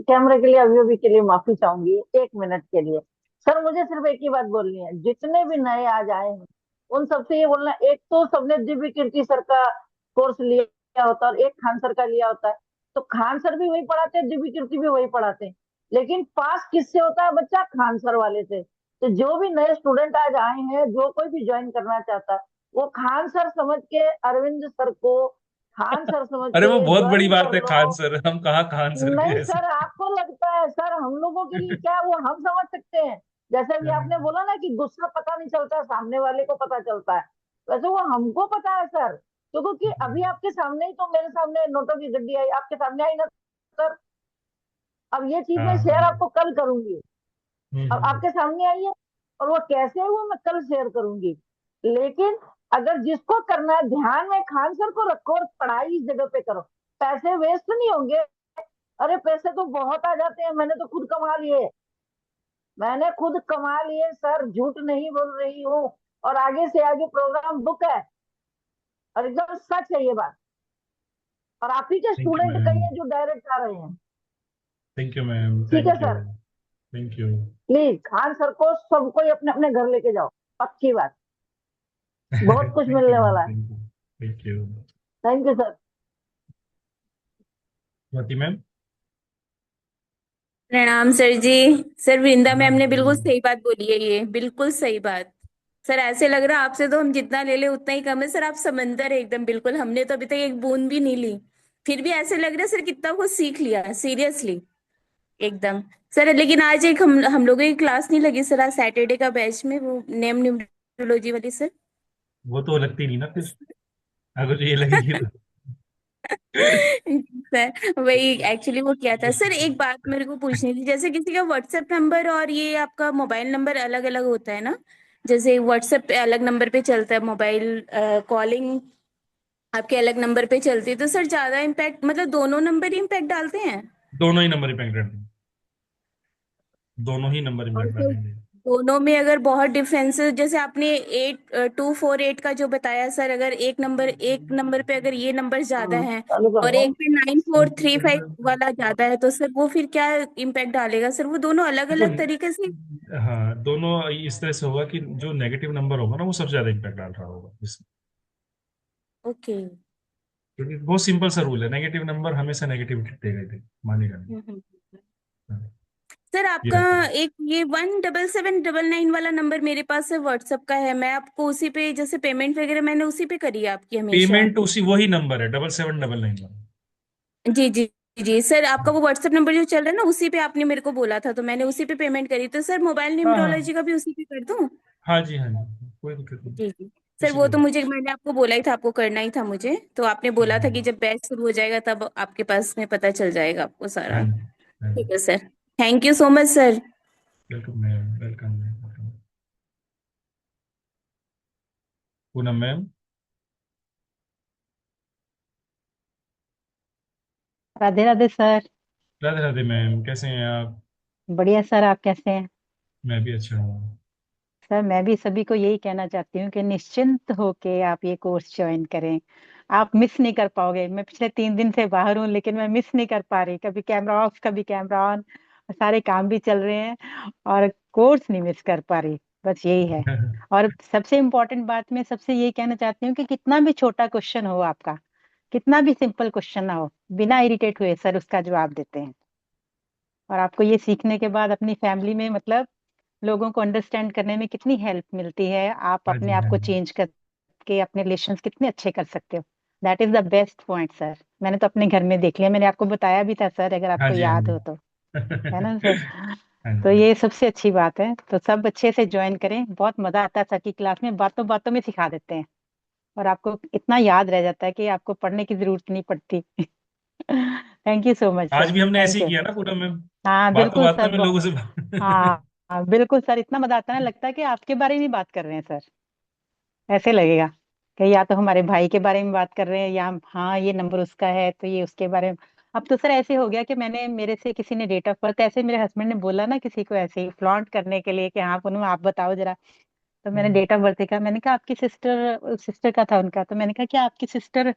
कैमरे के लिए अभी अभी के लिए माफी चाहूंगी, 1 मिनट के लिए। सर मुझे सिर्फ एक ही बात बोलनी है, जितने भी नए आज आए हैं उन सबसे ये बोलना है, एक तो सबने दिव्य कीर्ति सर का कोर्स लिया होता है और एक खान सर का लिया होता है। तो खान सर भी वही पढ़ाते हैं, दिव्य कीर्ति भी वही पढ़ाते हैं, लेकिन पास किससे होता है बच्चा? खान सर वाले से। तो जो भी नए स्टूडेंट आज आए हैं, जो कोई भी ज्वाइन करना चाहता है, वो खान सर समझ के अरविंद सर को खान सर समझ अरे वो के बहुत बड़ी ज्वाइन बात कर है, लो। खान सर, हम कहाँ खान सर के नहीं ऐसे। सर, आपको लगता है सर, हम लोगों के लिए क्या है, वो हम समझ सकते हैं। जैसे अभी आपने बोला ना कि गुस्सा पता नहीं चलता, सामने वाले को पता चलता है, वैसे वो हमको पता है सर। क्योंकि अभी आपके सामने ही तो, मेरे सामने नोटों की गड्डी आई, आपके सामने आई ना सर। अब ये चीज मैं हाँ शेयर हाँ। आपको कल करूंगी। अब हम्म। आपके सामने आई है, और वो कैसे है वो मैं कल शेयर करूंगी। लेकिन अगर जिसको करना है, ध्यान में खान सर को रखो और पढ़ाई इस जगह पे करो। पैसे वेस्ट नहीं होंगे। अरे पैसे तो बहुत आ जाते हैं, मैंने तो खुद कमा लिए। मैंने खुद कमा लिए सर, झूठ नहीं बोल रही हूँ। और आगे से आगे प्रोग्राम बुक है, और एकदम सच है ये बात। और आप ही के थैंक यू स्टूडेंट मैम। कई हैं जो डायरेक्ट आ रहे हैं। Thank you ma'am. ठीक है thank you. Sir. Thank you. Please Khan sir को सबको ही अपने अपने घर लेके जाओ, पक्की बात। बहुत कुछ थैंक यू मिलने मैम। वाला है। Thank you. Thank you. Thank you sir. Swati ma'am. प्रणाम सर जी। सर वृंदा मैम प्रणाम ने बिल्कुल प्रणाम। सही बात बोली है, ये बिल्कुल सही बात। सर ऐसे लग रहा है आपसे तो हम जितना ले ले उतना ही कम है सर, आप समंदर है एकदम, बिल्कुल हमने तो अभी तक एक बूंद भी नहीं ली, फिर भी ऐसे लग रहा है सर कितना कुछ सीख लिया सीरियसली एकदम। सर लेकिन आज एक हम लोगों की क्लास नहीं लगी सर, आज सैटरडे का बैच में वो नेम न्यूमरोलॉजी वाली सर। वो तो लगती नहीं ना फिर, अगर जो ये लगेगी तो। सर वही एक्चुअली वो क्या था सर, एक बात मेरे को पूछनी थी, जैसे किसी का व्हाट्सएप नंबर और ये आपका मोबाइल नंबर अलग अलग होता है ना, जैसे व्हाट्सएप पे अलग नंबर पे चलता है, मोबाइल कॉलिंग आपके अलग नंबर पे चलती है, तो सर ज्यादा इम्पैक्ट मतलब दोनों नंबर ही इम्पैक्ट डालते हैं? दोनों ही नंबर इम्पैक्ट डालेंगे। दोनों ही नंबर और इम्पैक्ट सर डालेंगे। दोनों में अगर बहुत डिफरेंस है, जैसे आपने 8248 का जो बताया सर, अगर एक नंबर पे अगर ये नंबर ज्यादा है चालू कर और दो। एक पे 9435 वाला ज्यादा है, तो सर वो फिर क्या इम्पैक्ट डालेगा सर, वो दोनों अलग देखो, अलग तरीके से? हाँ दोनों इस तरह से होगा कि जो नेगेटिव नंबर होगा ना वो सबसे ज्यादा इम्पैक्ट डाल रहा होगा इसमें। ओके। क्योंकि बहुत सिंपल सा रूल है, नेगेटिव नंबर हमेशा नेगेटिविटी देगा ही देगा, मानेगा नहीं। हाँ, सर ये आपका रहता है। एक ये 17799 वाला नंबर मेरे पास है, व्हाट्सएप का है, मैं आपको उसी पे जैसे पेमेंट वगैरह मैंने उसी पे करी है आपकी हमेशा। पेमेंट उसी वही नंबर है, 7799 वाला। जी जी जी सर, आपका वो व्हाट्सएप नंबर जो चल रहा है ना उसी पे आपने मेरे को बोला था, तो मैंने उसी पे पेमेंट करी, तो सर मोबाइल हाँ हाँ। न्यूमरोलॉजी का भी उसी पे कर दूं? हाँ जी, हाँ जी, कोई दिक्कत नहीं। जी जी सर, उसी वो पे। तो मुझे मैंने आपको बोला ही था, आपको करना ही था मुझे, तो आपने बोला था कि हम्म। जब बैच शुरू हो जाएगा तब आपके पास में पता चल जाएगा आपको हाँ सारा। जी। हाँ जी। ठीक है sir. Thank you so much sir. Welcome ma'am. Welcome ma'am. Poonam ma'am. Radhe Radhe sir. Radhe Radhe ma'am, कैसे हैं आप? बढ़िया सर, आप कैसे हैं? मैं भी अच्छा हूँ। सर मैं भी सभी को यही कहना चाहती हूँ कि निश्चिंत होके आप ये कोर्स ज्वाइन करें। आप मिस नहीं कर पाओगे। मैं पिछले 3 दिन से बाहर हूँ लेकिन मैं मिस नहीं कर पा रही, कभी कैमरा ऑफ कभी कैमरा ऑन, सारे काम भी चल रहे हैं और कोर्स नहीं मिस कर पा रही, बस यही है। और सबसे इम्पोर्टेंट बात मैं सबसे यही कहना चाहती हूँ कि कितना भी छोटा क्वेश्चन हो आपका, कितना भी सिंपल क्वेश्चन ना हो, बिना इरिटेट हुए सर उसका जवाब देते हैं। और आपको ये सीखने के बाद अपनी फैमिली में मतलब लोगों को अंडरस्टैंड करने में कितनी हेल्प मिलती है, आप हाँ अपने जी, आप हाँ को जी। चेंज करके अपने रिलेशंस कितने अच्छे कर सकते हो। That is the best point sir. मैंने तो अपने घर में देख लिया, मैंने आपको बताया भी था सर, अगर हाँ आपको जी, हाँ याद जी। हो तो, है ना सर। हाँ तो जी। ये सबसे अच्छी बात है, तो सब अच्छे से ज्वाइन करें। बहुत मजा आता है सर की क्लास में, बातों बातों में सिखा देते हैं और आपको इतना याद रह जाता है कि आपको पढ़ने की जरूरत नहीं पड़ती। थैंक यू सो मच आज सर, भी हमने ऐसे थैंक ही यू। किया ना पूरा मैम, हाँ बातों बिल्कुल बातों सर, में लोगों से हाँ हाँ, बिल्कुल सर, इतना मजा आता है ना, लगता है कि आपके बारे में ही बात कर रहे हैं सर। ऐसे लगेगा कि या तो हमारे भाई के बारे में बात कर रहे हैं, या हाँ ये नंबर उसका है तो ये उसके बारे में। अब तो सर ऐसे हो गया कि मैंने, मेरे से किसी ने डेट ऑफ बर्थ ऐसे मेरे हस्बैंड ने बोला ना किसी को ऐसे ही फ्लॉन्ट करने के लिए कि हाँ पुनः आप बताओ जरा, तो मैंने डेट ऑफ बर्थ देखा, मैंने कहा आपकी सिस्टर, सिस्टर का था उनका, तो मैंने कहा क्या आपकी सिस्टर,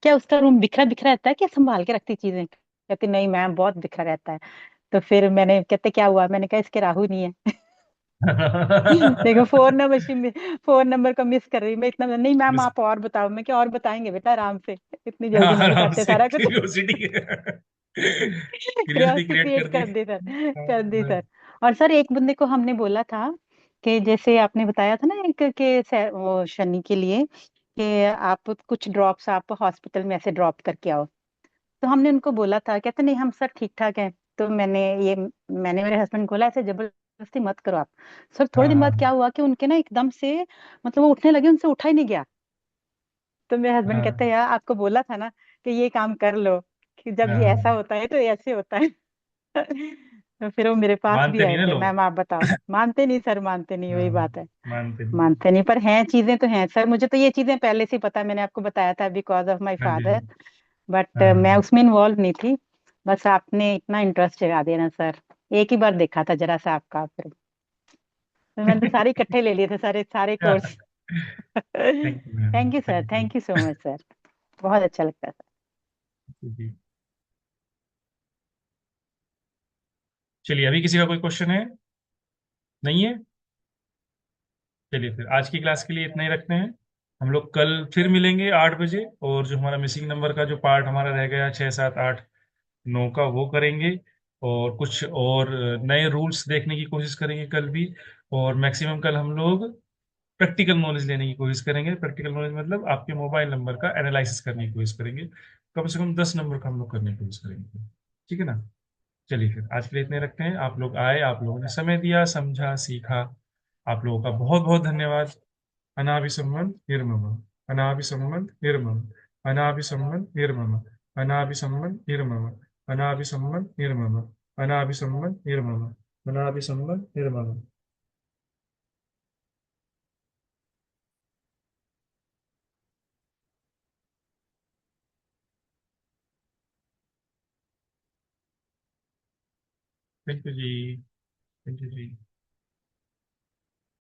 क्या उसका रूम बिखरा बिखरा रहता है क्या, संभाल के रखती चीजें? कहती नहीं मैम बहुत बिखरा रहता है। तो फिर मैंने, कहते क्या हुआ, मैंने कहा इसके राहु नहीं है। देखो फोन नंबर को मिस कर रही मैं इतना, नहीं मैम बस। आप और बताओ, मैं क्या और बताएंगे बेटा आराम से, इतनी हाँ, जल्दी नहीं आराम बताते से सारा कुछ। Curiosity curiosity curiosity create create कर दी। कर दी सर, हाँ, कर दी हाँ, सर। और सर एक बंदे को हमने बोला था कि जैसे आपने बताया था ना एक के वो शनि के लिए कि आप कुछ ड्रॉप्स आप हॉस्पिटल में ऐसे ड्रॉप करके आओ, तो हमने उनको बोला था, कहते नहीं हम सर ठीक ठाक हैं। तो मैंने मेरे हस्बैंड को बोला ऐसे जबरदस्ती मत करो आप। सर थोड़े दिन बाद क्या हाँ, हुआ कि उनके ना एकदम से मतलब वो उठने लगे, उनसे उठा ही नहीं गया। तो मेरे हस्बैंड कहते हैं हाँ, यार आपको बोला था ना कि ये काम कर लो, कि जब ये ऐसा हाँ। होता है तो ऐसे होता है। तो फिर वो मेरे पास भी मानते नहीं आए ना थे, लोग। मैम आप बताओ, मानते नहीं सर, मानते नहीं, वही हाँ, बात है। मानते नहीं। मानते नहीं, पर हैं चीजें तो हैं सर, मुझे तो ये चीजें पहले से ही पता है, मैंने आपको बताया था बिकॉज ऑफ माई हाँ जी, हाँ फादर, जी। बट मैं हाँ। उसमें इन्वॉल्व नहीं थी। बस आपने इतना इंटरेस्ट जगा दिया ना सर, एक ही बार देखा था जरा सा आपका, फिर तो मैंने तो सारे इकट्ठे ले लिए थे, सारे सारे course. Thank you ma'am, thank you sir, thank you. Thank you so much sir, बहुत अच्छा लगता है। जी। चलिए, अभी किसी का कोई क्वेश्चन है? नहीं है? चलिए फिर आज की क्लास के लिए इतना ही रखते हैं। हम लोग कल फिर मिलेंगे 8 बजे, और जो हमारा मिसिंग नंबर का जो पार्ट हमारा रह गया 6, 7, 8, 9 का, वो करेंगे। और कुछ और नए रूल्स देखने की कोशिश करेंगे कल भी। और मैक्सिमम कल हम लोग प्रैक्टिकल नॉलेज लेने की कोशिश करेंगे। प्रैक्टिकल नॉलेज मतलब आपके मोबाइल नंबर का एनालिसिस करने की कोशिश करेंगे। कम से कम 10 नंबर का हम लोग करने की कोशिश करेंगे। ठीक है ना? चलिए फिर आज के लिए इतने रखते हैं। आप लोग आए, आप लोगों ने समय दिया, समझा, सीखा, आप लोगों का बहुत बहुत धन्यवाद। अनाभिसम्मन निर्मम, अनाभिसम्मन निर्मम, अनाभिसम्मन निर्मम, अनाभिसम्मन निर्मम, अनाभिसम्मन निर्मम, अनाभिसम्मन निर्मम, अनाभिसम्मन निर्मम। थैंक यू जी। Thank you ji.